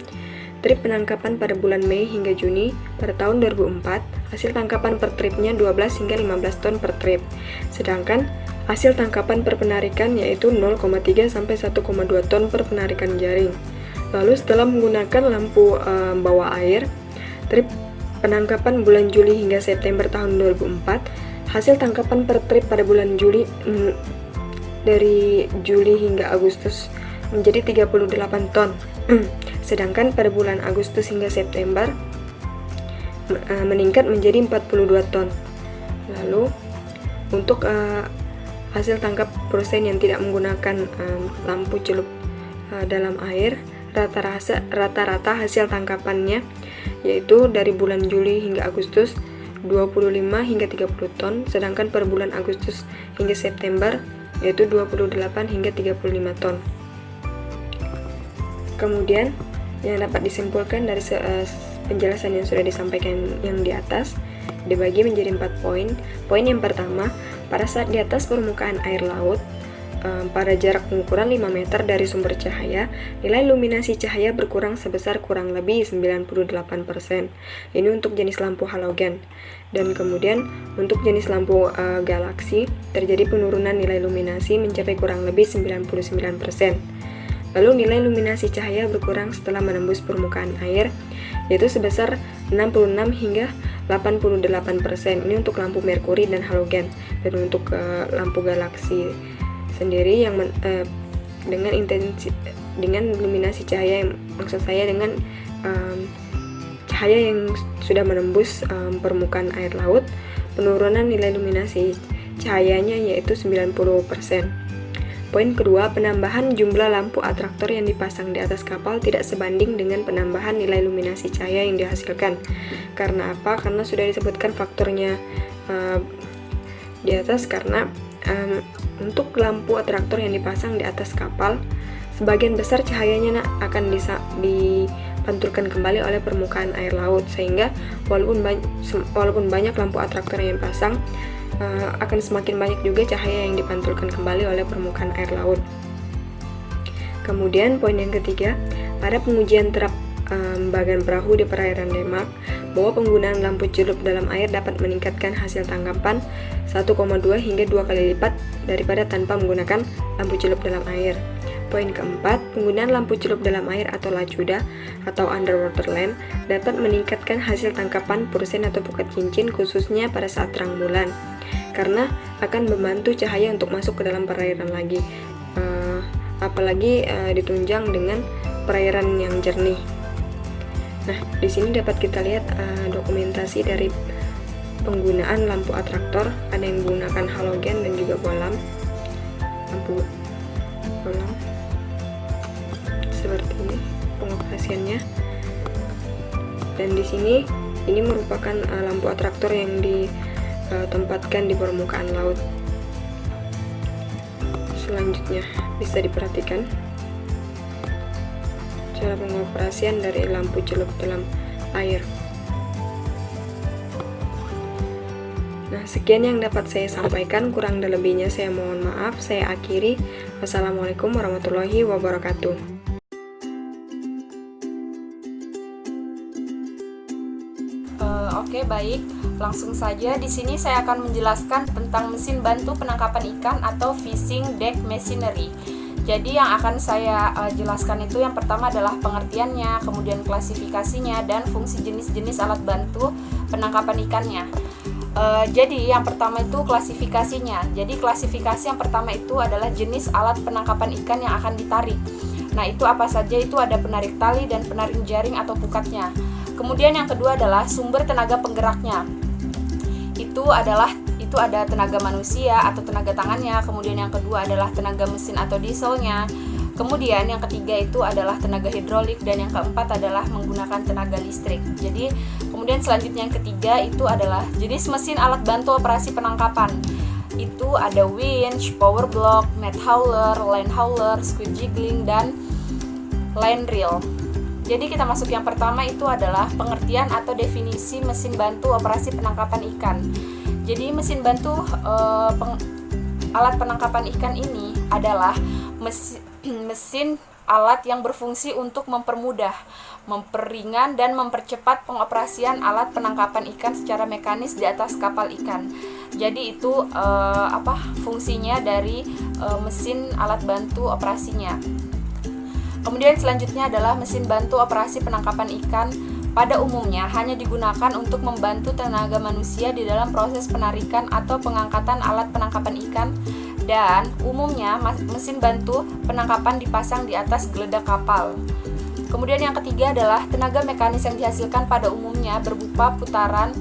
trip penangkapan pada bulan Mei hingga Juni pada tahun 2004, hasil tangkapan per tripnya 12 hingga 15 ton per trip. Sedangkan hasil tangkapan per penarikan yaitu 0,3 sampai 1,2 ton per penarikan jaring. Lalu setelah menggunakan lampu bawah air, trip penangkapan bulan Juli hingga September tahun 2004, hasil tangkapan per trip pada bulan Juli dari Juli hingga Agustus menjadi 38 ton. Sedangkan pada bulan Agustus hingga September meningkat menjadi 42 ton. Lalu untuk hasil tangkap pursein yang tidak menggunakan lampu celup dalam air, rata-rata hasil tangkapannya yaitu dari bulan Juli hingga Agustus 25 hingga 30 ton, sedangkan per bulan Agustus hingga September yaitu 28 hingga 35 ton. Kemudian yang dapat disimpulkan dari penjelasan yang sudah disampaikan yang di atas dibagi menjadi 4 poin. Poin yang pertama, pada saat di atas permukaan air laut, pada jarak pengukuran 5 meter dari sumber cahaya, nilai luminasi cahaya berkurang sebesar kurang lebih 98%. Ini untuk jenis lampu halogen. Dan kemudian untuk jenis lampu galaksi, terjadi penurunan nilai luminasi mencapai kurang lebih 99%. Lalu nilai luminasi cahaya berkurang setelah menembus permukaan air, yaitu sebesar 66 hingga 88%. Ini untuk lampu merkuri dan halogen. Dan untuk lampu galaksi sendiri yang dengan luminasi cahaya, maksud saya dengan cahaya yang sudah menembus permukaan air laut, penurunan nilai luminasi cahayanya yaitu 90%. Poin kedua, penambahan jumlah lampu atraktor yang dipasang di atas kapal tidak sebanding dengan penambahan nilai luminasi cahaya yang dihasilkan. Karena apa? Karena sudah disebutkan faktornya di atas, karena untuk lampu atraktor yang dipasang di atas kapal, sebagian besar cahayanya akan dipantulkan kembali oleh permukaan air laut, sehingga walaupun banyak lampu atraktor yang dipasang, akan semakin banyak juga cahaya yang dipantulkan kembali oleh permukaan air laut. Kemudian poin yang ketiga, pada pengujian terap bagan perahu di perairan Denmark, bahwa penggunaan lampu celup dalam air dapat meningkatkan hasil tangkapan 1,2 hingga 2 kali lipat daripada tanpa menggunakan lampu celup dalam air. Poin keempat, penggunaan lampu celup dalam air atau lacuda atau underwater lamp dapat meningkatkan hasil tangkapan pursein atau pukat cincin, khususnya pada saat terang bulan, karena akan membantu cahaya untuk masuk ke dalam perairan lagi, apalagi ditunjang dengan perairan yang jernih. Nah, di sini dapat kita lihat dokumentasi dari penggunaan lampu atraktor. Ada yang menggunakan halogen dan juga bolam, lampu bolam seperti ini pengoperasiannya. Dan di sini ini merupakan lampu atraktor yang ditempatkan di permukaan laut. Selanjutnya bisa diperhatikan cara pengoperasian dari lampu celup dalam air. Nah, sekian yang dapat saya sampaikan, kurang dan lebihnya saya mohon maaf. Saya akhiri. Wassalamualaikum warahmatullahi wabarakatuh. Oke, baik. Langsung saja di sini saya akan menjelaskan tentang mesin bantu penangkapan ikan atau fishing deck machinery. Jadi yang akan saya jelaskan itu yang pertama adalah pengertiannya, kemudian klasifikasinya, dan fungsi jenis-jenis alat bantu penangkapan ikannya. Jadi yang pertama itu klasifikasinya. Jadi klasifikasi yang pertama itu adalah jenis alat penangkapan ikan yang akan ditarik. Nah, itu apa saja? Itu ada penarik tali dan penarik jaring atau pukatnya. Kemudian yang kedua adalah sumber tenaga penggeraknya. Itu ada tenaga manusia atau tenaga tangannya. Kemudian yang kedua adalah tenaga mesin atau dieselnya. Kemudian yang ketiga itu adalah tenaga hidrolik, dan yang keempat adalah menggunakan tenaga listrik. Jadi kemudian selanjutnya yang ketiga itu adalah jenis mesin alat bantu operasi penangkapan. Itu ada winch, power block, net hauler, line hauler, squid jiggling, dan line reel. Jadi kita masuk yang pertama, itu adalah pengertian atau definisi mesin bantu operasi penangkapan ikan. Jadi mesin bantu alat penangkapan ikan ini adalah mesin alat yang berfungsi untuk mempermudah, memperingan, dan mempercepat pengoperasian alat penangkapan ikan secara mekanis di atas kapal ikan. Jadi itu fungsinya dari mesin alat bantu operasinya. Kemudian selanjutnya adalah mesin bantu operasi penangkapan ikan. Pada umumnya hanya digunakan untuk membantu tenaga manusia di dalam proses penarikan atau pengangkatan alat penangkapan ikan, dan umumnya mesin bantu penangkapan dipasang di atas geledak kapal. Kemudian yang ketiga adalah tenaga mekanis yang dihasilkan pada umumnya berupa putaran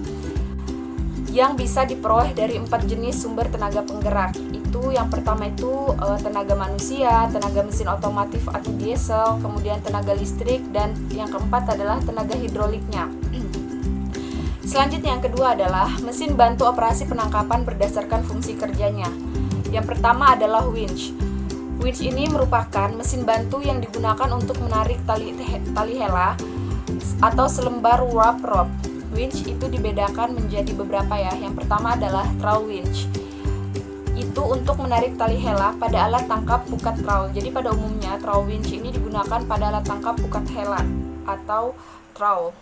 yang bisa diperoleh dari 4 jenis sumber tenaga penggerak. Itu yang pertama itu tenaga manusia, tenaga mesin otomotif atau diesel, kemudian tenaga listrik, dan yang keempat adalah tenaga hidroliknya. Selanjutnya yang kedua adalah mesin bantu operasi penangkapan berdasarkan fungsi kerjanya. Yang pertama adalah winch. Winch ini merupakan mesin bantu yang digunakan untuk menarik tali hela atau selembar warp rope. Winch itu dibedakan menjadi beberapa ya. Yang pertama adalah trawl winch. Itu untuk menarik tali hela pada alat tangkap pukat trawl. Jadi pada umumnya trawl winch ini digunakan pada alat tangkap pukat hela atau trawl.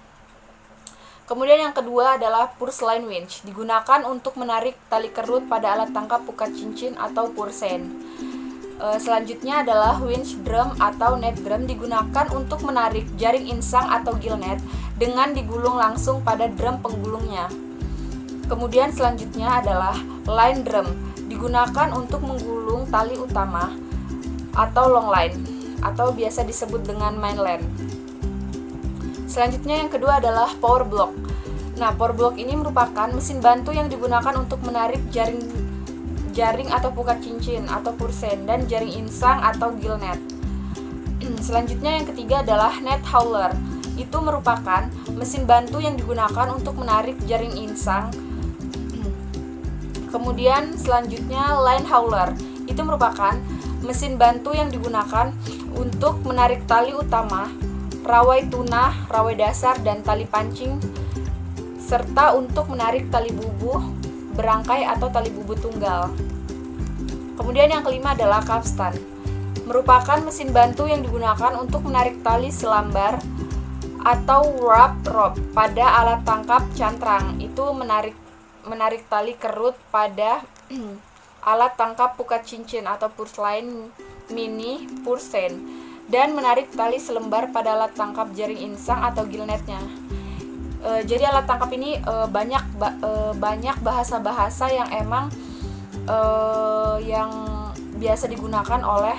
Kemudian yang kedua adalah purse-line winch, digunakan untuk menarik tali kerut pada alat tangkap pukat cincin atau pursein. Selanjutnya adalah winch drum atau net drum, digunakan untuk menarik jaring insang atau gillnet dengan digulung langsung pada drum penggulungnya. Kemudian selanjutnya adalah line drum, digunakan untuk menggulung tali utama atau long line atau biasa disebut dengan main line. Selanjutnya yang kedua adalah power block. Nah, power block ini merupakan mesin bantu yang digunakan untuk menarik jaring atau pukat cincin atau pursein dan jaring insang atau gillnet. Selanjutnya yang ketiga adalah net hauler. Itu merupakan mesin bantu yang digunakan untuk menarik jaring insang. Kemudian selanjutnya line hauler. Itu merupakan mesin bantu yang digunakan untuk menarik tali utama, rawai tuna, rawai dasar, dan tali pancing, serta untuk menarik tali bubuh, berangkai atau tali bubuh tunggal. Kemudian yang kelima adalah capstan, merupakan mesin bantu yang digunakan untuk menarik tali selambar atau warp rope pada alat tangkap cantrang. Itu menarik tali kerut pada alat tangkap pukat cincin atau pursein mini pursein, dan menarik tali selembar pada alat tangkap jaring insang atau gillnetnya. Jadi alat tangkap ini banyak bahasa-bahasa yang emang yang biasa digunakan oleh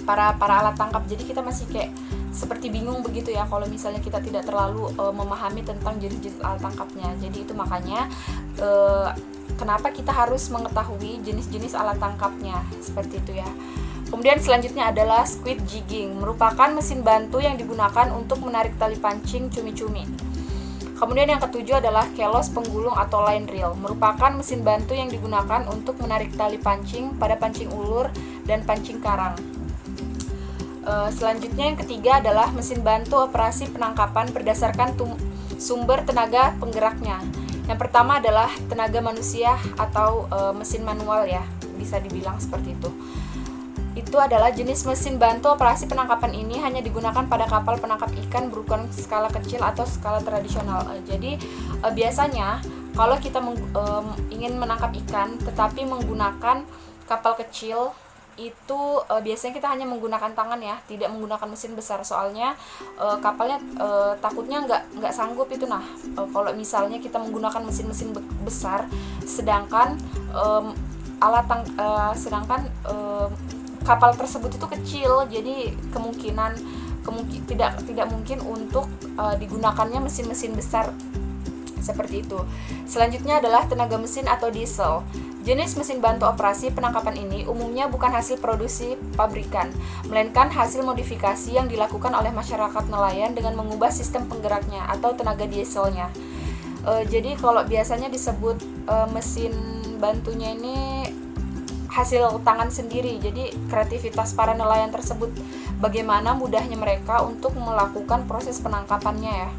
para alat tangkap. Jadi kita masih kayak seperti bingung begitu ya kalau misalnya kita tidak terlalu memahami tentang jenis-jenis alat tangkapnya. Jadi itu makanya kenapa kita harus mengetahui jenis-jenis alat tangkapnya, seperti itu ya. Kemudian selanjutnya adalah squid jigging, merupakan mesin bantu yang digunakan untuk menarik tali pancing cumi-cumi. Kemudian yang ketujuh adalah kelos penggulung atau line reel, merupakan mesin bantu yang digunakan untuk menarik tali pancing pada pancing ulur dan pancing karang. Selanjutnya yang ketiga adalah mesin bantu operasi penangkapan berdasarkan sumber tenaga penggeraknya. Yang pertama adalah tenaga manusia atau mesin manual ya, bisa dibilang seperti itu. Itu adalah jenis mesin bantu operasi penangkapan ini hanya digunakan pada kapal penangkap ikan berukuran skala kecil atau skala tradisional. Jadi biasanya kalau kita ingin menangkap ikan tetapi menggunakan kapal kecil, itu biasanya kita hanya menggunakan tangan ya, tidak menggunakan mesin besar, soalnya kapalnya takutnya nggak sanggup itu. Nah, kalau misalnya kita menggunakan mesin-mesin besar, sedangkan kapal tersebut itu kecil, jadi kemungkinan tidak mungkin untuk digunakannya mesin-mesin besar seperti itu. Selanjutnya adalah tenaga mesin atau diesel. Jenis mesin bantu operasi penangkapan ini umumnya bukan hasil produksi pabrikan, melainkan hasil modifikasi yang dilakukan oleh masyarakat nelayan dengan mengubah sistem penggeraknya atau tenaga dieselnya. Jadi kalau biasanya disebut mesin bantunya ini hasil tangan sendiri, jadi kreativitas para nelayan tersebut, bagaimana mudahnya mereka untuk melakukan proses penangkapannya ya.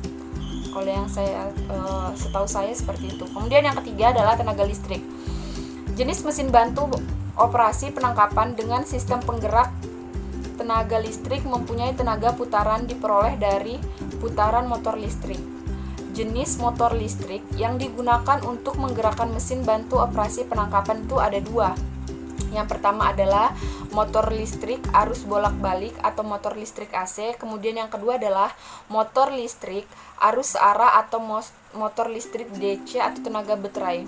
Kalau yang setahu saya seperti itu. Kemudian yang ketiga adalah tenaga listrik. Jenis mesin bantu operasi penangkapan dengan sistem penggerak tenaga listrik mempunyai tenaga putaran diperoleh dari putaran motor listrik. Jenis motor listrik yang digunakan untuk menggerakkan mesin bantu operasi penangkapan itu ada dua. Yang pertama adalah motor listrik arus bolak-balik atau motor listrik AC. Kemudian yang kedua adalah motor listrik arus searah atau motor listrik DC atau tenaga baterai.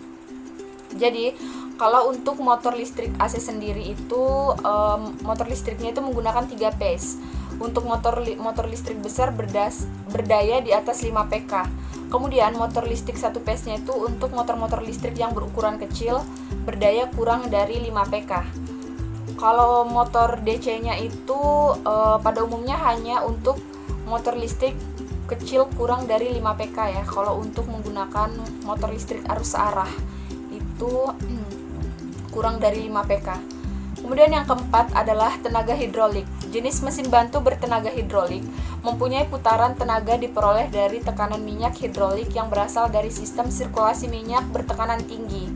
Jadi kalau untuk motor listrik AC sendiri itu motor listriknya itu menggunakan 3 phase. Untuk motor listrik besar berdaya di atas 5 PK. Kemudian motor listrik 1 phase-nya itu untuk motor-motor listrik yang berukuran kecil berdaya kurang dari 5 PK. Kalau motor DC-nya itu pada umumnya hanya untuk motor listrik kecil kurang dari 5 PK ya. Kalau untuk menggunakan motor listrik arus searah itu kurang dari 5 PK. Kemudian yang keempat adalah tenaga hidrolik. Jenis mesin bantu bertenaga hidrolik mempunyai putaran tenaga diperoleh dari tekanan minyak hidrolik yang berasal dari sistem sirkulasi minyak bertekanan tinggi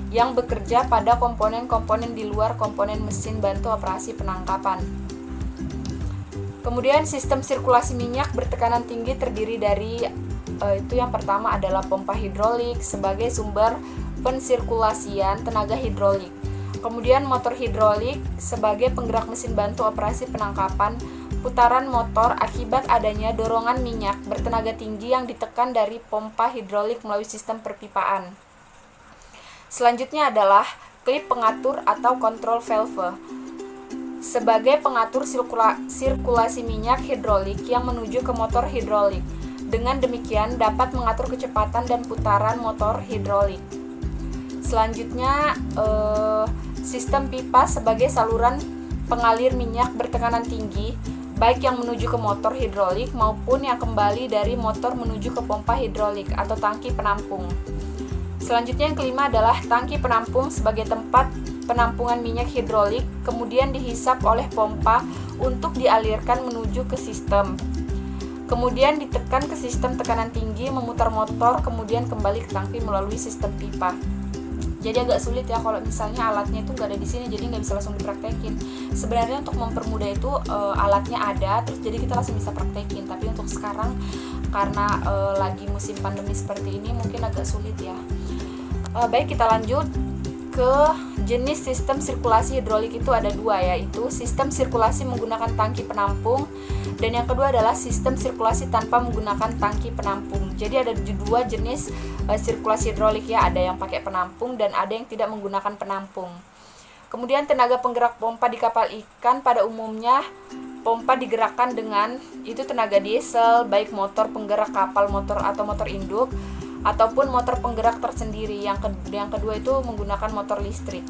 yang bekerja pada komponen-komponen di luar komponen mesin bantu operasi penangkapan. Kemudian sistem sirkulasi minyak bertekanan tinggi terdiri dari itu yang pertama adalah pompa hidrolik sebagai sumber pensirkulasian tenaga hidrolik. Kemudian motor hidrolik sebagai penggerak mesin bantu operasi penangkapan putaran motor akibat adanya dorongan minyak bertenaga tinggi yang ditekan dari pompa hidrolik melalui sistem perpipaan. Selanjutnya adalah klip pengatur atau control valve sebagai pengatur sirkulasi minyak hidrolik yang menuju ke motor hidrolik. Dengan demikian dapat mengatur kecepatan dan putaran motor hidrolik. Selanjutnya sistem pipa sebagai saluran pengalir minyak bertekanan tinggi baik yang menuju ke motor hidrolik maupun yang kembali dari motor menuju ke pompa hidrolik atau tangki penampung. Selanjutnya yang kelima adalah tangki penampung sebagai tempat penampungan minyak hidrolik kemudian dihisap oleh pompa untuk dialirkan menuju ke sistem. Kemudian ditekan ke sistem tekanan tinggi memutar motor kemudian kembali ke tangki melalui sistem pipa. Jadi agak sulit ya kalau misalnya alatnya itu nggak ada di sini, jadi nggak bisa langsung dipraktekin. Sebenarnya untuk mempermudah itu alatnya ada, terus jadi kita langsung bisa praktekin. Tapi untuk sekarang karena lagi musim pandemi seperti ini mungkin agak sulit ya. Baik, kita lanjut ke jenis sistem sirkulasi hidrolik itu ada dua, yaitu sistem sirkulasi menggunakan tangki penampung dan yang kedua adalah sistem sirkulasi tanpa menggunakan tangki penampung. Jadi ada dua jenis sirkulasi hidrolik ya, ada yang pakai penampung dan ada yang tidak menggunakan penampung. Kemudian tenaga penggerak pompa di kapal ikan pada umumnya pompa digerakkan dengan itu tenaga diesel, baik motor penggerak kapal motor atau motor induk ataupun motor penggerak tersendiri. Yang kedua itu menggunakan motor listrik.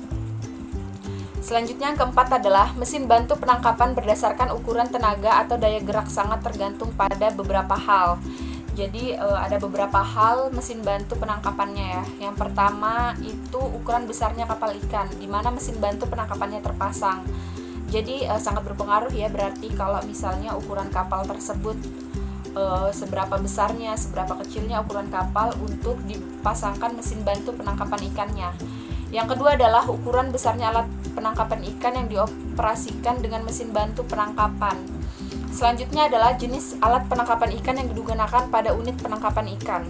Selanjutnya yang keempat adalah mesin bantu penangkapan berdasarkan ukuran tenaga atau daya gerak sangat tergantung pada beberapa hal. Jadi ada beberapa hal mesin bantu penangkapannya ya. Yang pertama itu ukuran besarnya kapal ikan, di mana mesin bantu penangkapannya terpasang. Jadi sangat berpengaruh ya, berarti kalau misalnya ukuran kapal tersebut seberapa besarnya, seberapa kecilnya ukuran kapal untuk dipasangkan mesin bantu penangkapan ikannya. Yang kedua adalah ukuran besarnya alat penangkapan ikan yang dioperasikan dengan mesin bantu penangkapan. Selanjutnya adalah jenis alat penangkapan ikan yang digunakan pada unit penangkapan ikan.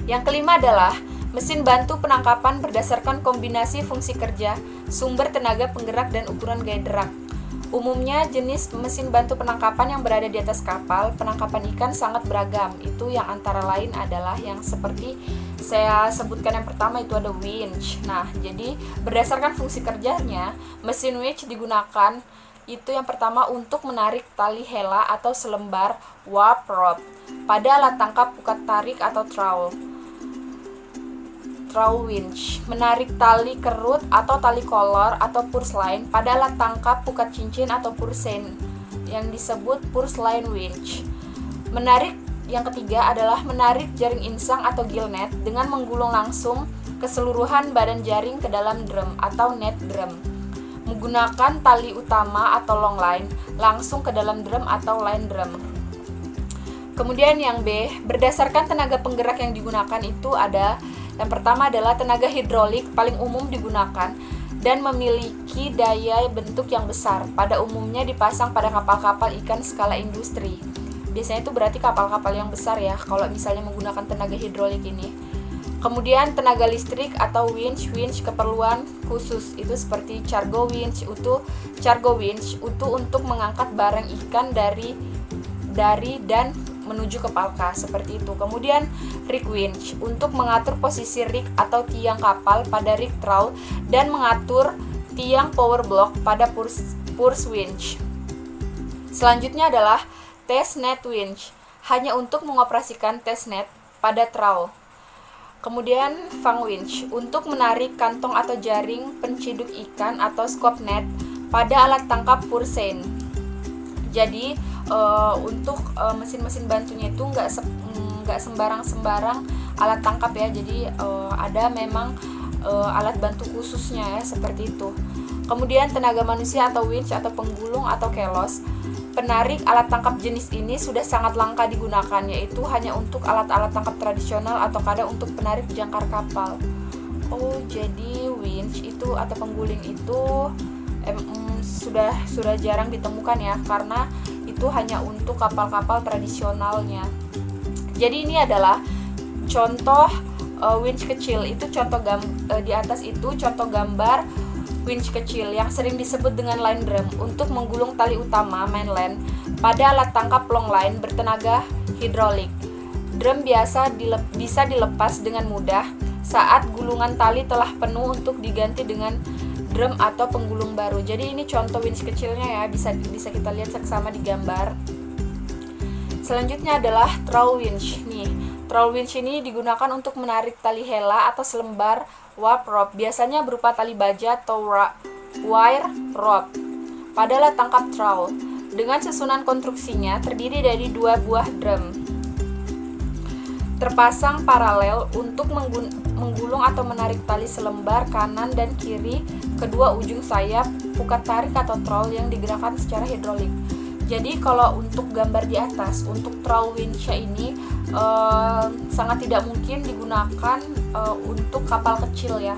Yang kelima adalah Mesin bantu penangkapan berdasarkan kombinasi fungsi kerja, sumber tenaga penggerak, dan ukuran gaya derak. Umumnya jenis mesin bantu penangkapan yang berada di atas kapal penangkapan ikan sangat beragam. Itu yang antara lain adalah yang seperti saya sebutkan yang pertama, itu ada winch. Nah, jadi berdasarkan fungsi kerjanya, mesin winch digunakan itu yang pertama untuk menarik tali hela atau selembar warp rope pada alat tangkap pukat tarik atau trawl winch, menarik tali kerut atau tali kolor atau purslane pada alat tangkap pukat cincin atau pursein yang disebut purslane winch. Menarik yang ketiga adalah menarik jaring insang atau gillnet dengan menggulung langsung keseluruhan badan jaring ke dalam drum atau net drum, menggunakan tali utama atau long line langsung ke dalam drum atau line drum. Kemudian yang B, berdasarkan tenaga penggerak yang digunakan itu ada yang pertama adalah tenaga hidrolik paling umum digunakan dan memiliki daya bentuk yang besar. Pada umumnya dipasang pada kapal-kapal ikan skala industri. Biasanya itu berarti kapal-kapal yang besar ya, kalau misalnya menggunakan tenaga hidrolik ini. Kemudian tenaga listrik atau winch keperluan khusus itu seperti cargo winch untuk mengangkat barang ikan dari dan menuju ke palka seperti itu. Kemudian rig winch untuk mengatur posisi rig atau tiang kapal pada rig trawl dan mengatur tiang power block pada purse winch. Selanjutnya adalah test net winch, hanya untuk mengoperasikan test net pada trawl. Kemudian fang winch untuk menarik kantong atau jaring penciduk ikan atau scope net pada alat tangkap pursein. Jadi untuk mesin-mesin bantunya itu nggak sembarang alat tangkap ya. Jadi ada memang alat bantu khususnya ya, seperti itu. Kemudian tenaga manusia atau winch atau penggulung atau kelos. Penarik alat tangkap jenis ini sudah sangat langka digunakan, yaitu hanya untuk alat-alat tangkap tradisional atau kadang untuk penarik jangkar kapal. Oh, jadi winch itu atau pengguling itu sudah jarang ditemukan ya, karena itu hanya untuk kapal-kapal tradisionalnya. Jadi ini adalah contoh winch kecil. Itu contoh di atas itu contoh gambar winch kecil yang sering disebut dengan line drum untuk menggulung tali utama mainland pada alat tangkap long line bertenaga hidrolik. Drum bisa dilepas dengan mudah saat gulungan tali telah penuh untuk diganti dengan drum atau penggulung baru. Jadi ini contoh winch kecilnya ya, bisa kita lihat sama di gambar. Selanjutnya adalah trawl winch. Nih, trawl winch ini digunakan untuk menarik tali hela atau selembar warp rope, biasanya berupa tali baja atau wire rope pada alat tangkap trawl. Dengan susunan konstruksinya terdiri dari 2 buah drum terpasang paralel untuk menggulung atau menarik tali selembar kanan dan kiri kedua ujung sayap pukat tarik atau trawl yang digerakkan secara hidrolik. Jadi kalau untuk gambar di atas, untuk trawl winch ini sangat tidak mungkin digunakan untuk kapal kecil ya.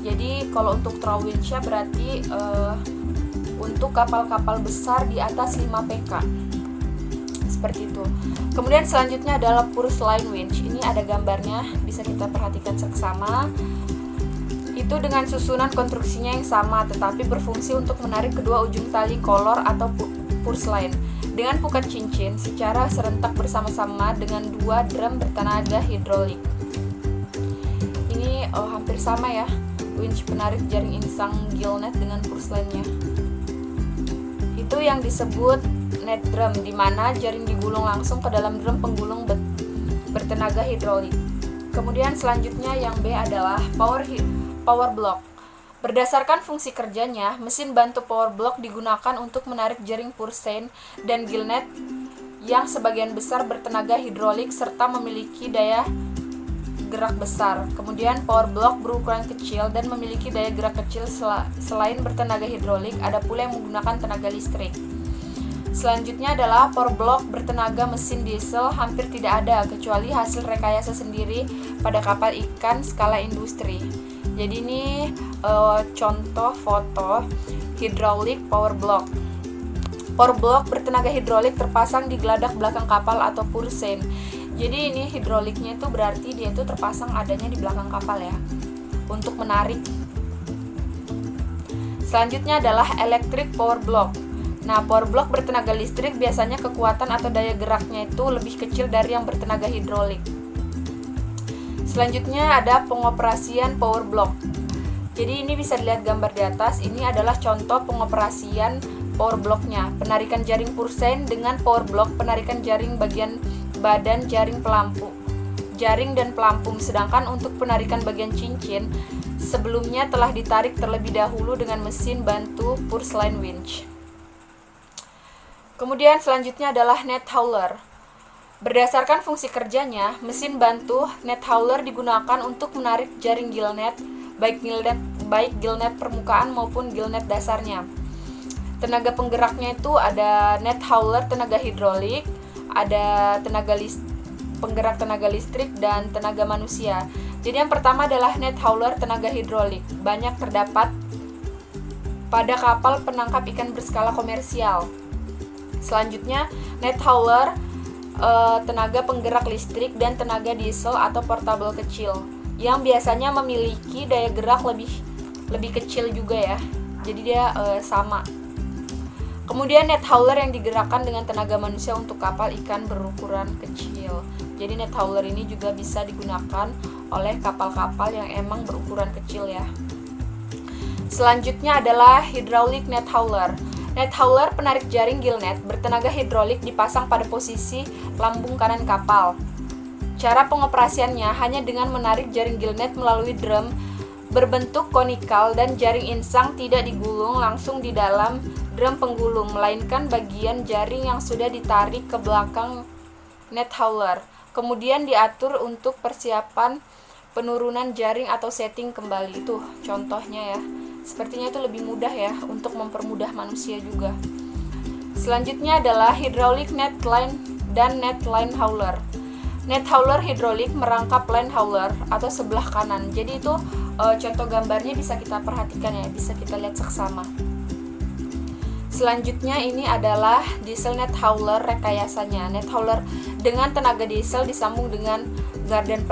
Jadi kalau untuk trawl winch berarti untuk kapal-kapal besar di atas 5 PK. Seperti itu. Kemudian selanjutnya adalah purslane winch. Ini ada gambarnya, bisa kita perhatikan seksama. Itu dengan susunan konstruksinya yang sama, tetapi berfungsi untuk menarik kedua ujung tali kolor atau purslane dengan pukat cincin secara serentak bersama-sama dengan 2 drum bertenaga hidrolik. Ini hampir sama ya, winch penarik jaring insang gillnet dengan purslane-nya. Itu yang disebut net drum, di mana jaring digulung langsung ke dalam drum penggulung bertenaga hidrolik. Kemudian selanjutnya yang B adalah power block. Berdasarkan fungsi kerjanya, mesin bantu power block digunakan untuk menarik jaring pursein dan gillnet yang sebagian besar bertenaga hidrolik serta memiliki daya gerak besar. Kemudian power block berukuran kecil dan memiliki daya gerak kecil. Selain bertenaga hidrolik, ada pula yang menggunakan tenaga listrik. Selanjutnya adalah power block bertenaga mesin diesel, hampir tidak ada kecuali hasil rekayasa sendiri pada kapal ikan skala industri. Jadi ini contoh foto hydraulic power block. Power block bertenaga hidrolik terpasang di geladak belakang kapal atau pursein. Jadi ini hidroliknya itu berarti dia itu terpasang adanya di belakang kapal ya, untuk menarik. Selanjutnya adalah electric power block. Nah, power block bertenaga listrik biasanya kekuatan atau daya geraknya itu lebih kecil dari yang bertenaga hidrolik. Selanjutnya ada pengoperasian power block. Jadi ini bisa dilihat gambar di atas, ini adalah contoh pengoperasian power blocknya. Penarikan jaring pursein dengan power block, penarikan jaring bagian badan jaring dan pelampung. Sedangkan untuk penarikan bagian cincin, sebelumnya telah ditarik terlebih dahulu dengan mesin bantu purslane winch. Kemudian selanjutnya adalah net hauler. Berdasarkan fungsi kerjanya, mesin bantu net hauler digunakan untuk menarik jaring gillnet, baik gillnet permukaan maupun gillnet dasarnya. Tenaga penggeraknya itu ada net hauler tenaga hidrolik, ada penggerak tenaga listrik, dan tenaga manusia. Jadi yang pertama adalah net hauler tenaga hidrolik. Banyak terdapat pada kapal penangkap ikan berskala komersial. Selanjutnya net hauler tenaga penggerak listrik dan tenaga diesel atau portable kecil, yang biasanya memiliki daya gerak lebih kecil juga ya. Jadi dia sama. Kemudian net hauler yang digerakkan dengan tenaga manusia untuk kapal ikan berukuran kecil. Jadi net hauler ini juga bisa digunakan oleh kapal-kapal yang emang berukuran kecil ya. Selanjutnya adalah hydraulic net hauler. Net hauler penarik jaring gillnet bertenaga hidrolik dipasang pada posisi lambung kanan kapal. Cara pengoperasiannya hanya dengan menarik jaring gillnet melalui drum berbentuk konikal, dan jaring insang tidak digulung langsung di dalam drum penggulung, melainkan bagian jaring yang sudah ditarik ke belakang net hauler. Kemudian diatur untuk persiapan penurunan jaring atau setting kembali. Itu contohnya ya. Sepertinya itu lebih mudah ya, untuk mempermudah manusia juga. Selanjutnya adalah hydraulic net line dan net line hauler. Net hauler hidrolik merangkap line hauler atau sebelah kanan. Jadi itu contoh gambarnya bisa kita perhatikan ya, bisa kita lihat seksama. Selanjutnya ini adalah diesel net hauler rekayasanya. Net hauler dengan tenaga diesel disambung dengan garden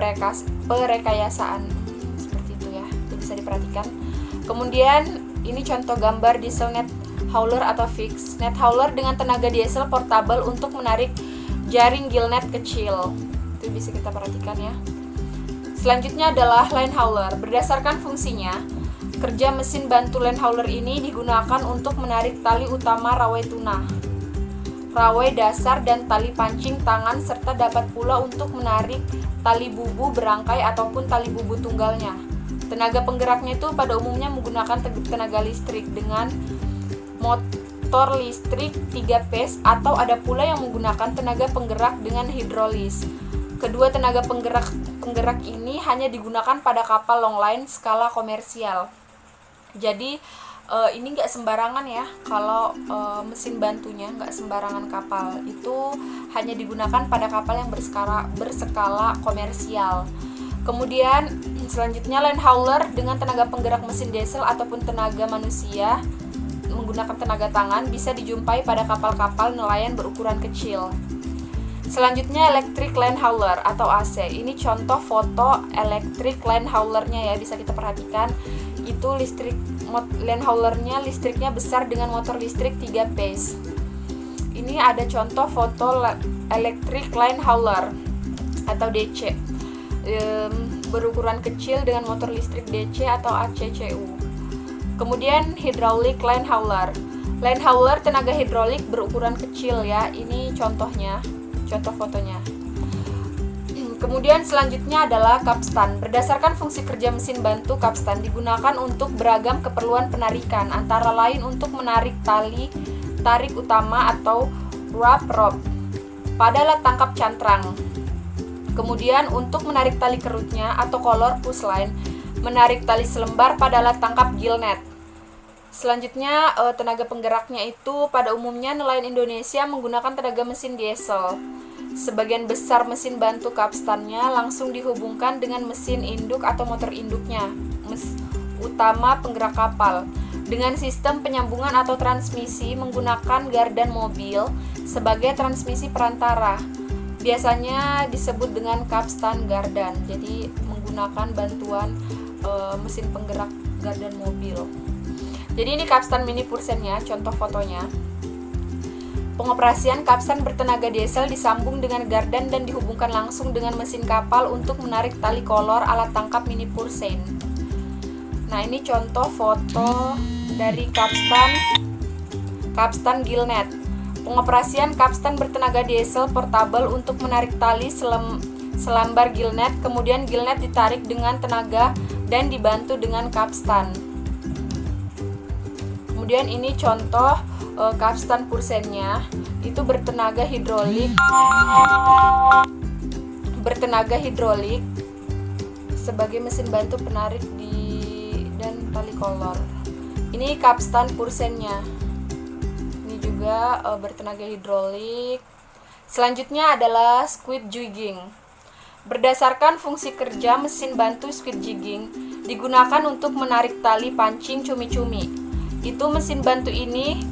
perekayasaan. Seperti itu ya, itu bisa diperhatikan. Kemudian ini contoh gambar diesel net hauler atau fix. Net hauler dengan tenaga diesel portable untuk menarik jaring gillnet kecil. Itu bisa kita perhatikan ya. Selanjutnya adalah line hauler. Berdasarkan fungsinya, kerja mesin bantu line hauler ini digunakan untuk menarik tali utama rawai tuna, rawai dasar, dan tali pancing tangan, serta dapat pula untuk menarik tali bubu berangkai ataupun tali bubu tunggalnya. Tenaga penggeraknya itu pada umumnya menggunakan tenaga listrik dengan motor listrik 3 phase, atau ada pula yang menggunakan tenaga penggerak dengan hidrolis. Kedua tenaga penggerak ini hanya digunakan pada kapal longline skala komersial. Jadi ini nggak sembarangan ya, kalau mesin bantunya nggak sembarangan kapal. Itu hanya digunakan pada kapal yang berskala komersial. Kemudian selanjutnya line hauler dengan tenaga penggerak mesin diesel ataupun tenaga manusia menggunakan tenaga tangan bisa dijumpai pada kapal-kapal nelayan berukuran kecil. Selanjutnya electric line hauler atau AC. Ini contoh foto electric line haulernya ya, bisa kita perhatikan. Itu line haulernya listriknya besar dengan motor listrik 3 phase. Ini ada contoh foto electric line hauler atau DC. Berukuran kecil dengan motor listrik DC atau ACCU. Kemudian hydraulic line hauler. Line hauler tenaga hidrolik berukuran kecil ya. Ini contohnya. Contoh fotonya. Kemudian selanjutnya adalah capstan. Berdasarkan fungsi kerja mesin bantu, capstan digunakan untuk beragam keperluan penarikan, antara lain untuk menarik tali tarik utama atau rope pada alat tangkap cantrang. Kemudian untuk menarik tali kerutnya atau collar push line, menarik tali selembar pada alat tangkap gillnet. Selanjutnya tenaga penggeraknya itu pada umumnya nelayan Indonesia menggunakan tenaga mesin diesel. Sebagian besar mesin bantu kapstannya langsung dihubungkan dengan mesin induk atau motor induknya, utama penggerak kapal, dengan sistem penyambungan atau transmisi menggunakan gardan mobil sebagai transmisi perantara. biasanya disebut dengan capstan gardan, jadi menggunakan bantuan mesin penggerak gardan mobil. Jadi ini capstan mini Pursennya, contoh fotonya. Pengoperasian capstan bertenaga diesel disambung dengan gardan dan dihubungkan langsung dengan mesin kapal untuk menarik tali kolor alat tangkap mini Pursen. Nah, ini contoh foto dari capstan Gillnet. Pengoperasian capstan bertenaga diesel portable untuk menarik tali selambar Gillnet, kemudian Gillnet ditarik dengan tenaga dan dibantu dengan capstan. Kemudian ini contoh capstan Pursennya, itu bertenaga hidrolik sebagai mesin bantu penarik dan tali kolor. Ini capstan Pursennya, ini juga bertenaga hidrolik. Selanjutnya adalah squid jigging. Berdasarkan fungsi kerja mesin bantu squid jigging digunakan untuk menarik tali pancing cumi-cumi. Itu mesin bantu ini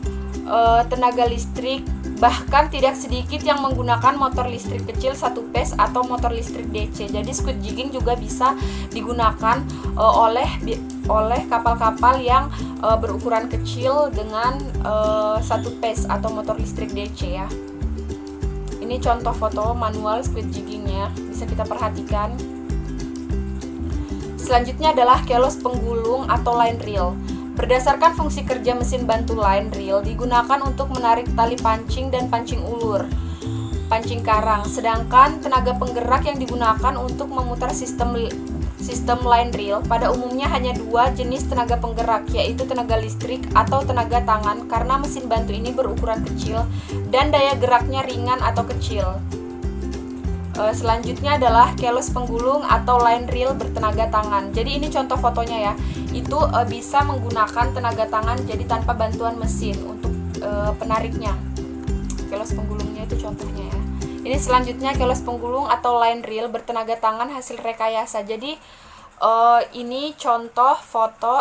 tenaga listrik, bahkan tidak sedikit yang menggunakan motor listrik kecil 1 phase atau motor listrik DC. Jadi squid jigging juga bisa digunakan oleh kapal-kapal yang berukuran kecil dengan 1 phase atau motor listrik DC ya. Ini contoh foto manual squid jiggingnya, bisa kita perhatikan. Selanjutnya adalah kelos penggulung atau line reel. Berdasarkan fungsi kerja mesin bantu line reel digunakan untuk menarik tali pancing dan pancing ulur, pancing karang. Sedangkan tenaga penggerak yang digunakan untuk memutar sistem line reel pada umumnya hanya 2 jenis tenaga penggerak, yaitu tenaga listrik atau tenaga tangan, karena mesin bantu ini berukuran kecil dan daya geraknya ringan atau kecil. Selanjutnya adalah kelos penggulung atau line reel bertenaga tangan. Jadi ini contoh fotonya ya, itu bisa menggunakan tenaga tangan, jadi tanpa bantuan mesin untuk penariknya. Kelos penggulungnya itu contohnya ya. Ini selanjutnya kelos penggulung atau line reel bertenaga tangan hasil rekayasa. Jadi ini contoh foto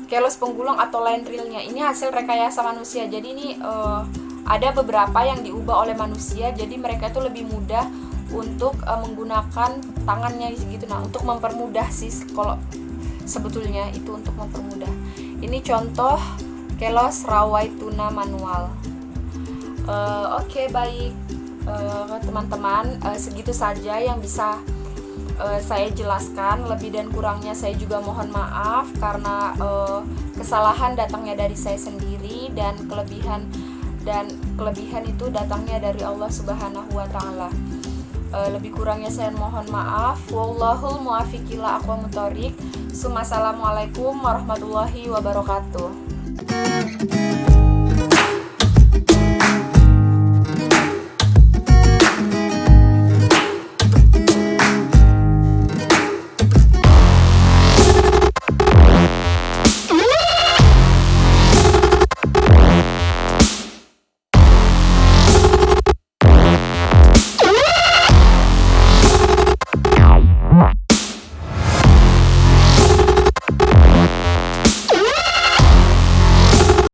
kelos penggulung atau line reelnya. Ini hasil rekayasa manusia. Jadi ini ada beberapa yang diubah oleh manusia, jadi mereka itu lebih mudah untuk menggunakan tangannya gitu. Nah, untuk mempermudah sih, kalau sebetulnya itu untuk mempermudah. Ini contoh kelos rawai tuna manual. Oke, baik teman-teman, segitu saja yang bisa saya jelaskan. Lebih dan kurangnya saya juga mohon maaf, karena kesalahan datangnya dari saya sendiri dan kelebihan itu datangnya dari Allah Subhanahu wa taala. Lebih kurangnya saya mohon maaf. Wallahul muwaffiq ila aqwamit thoriq. Assalamualaikum warahmatullahi wabarakatuh.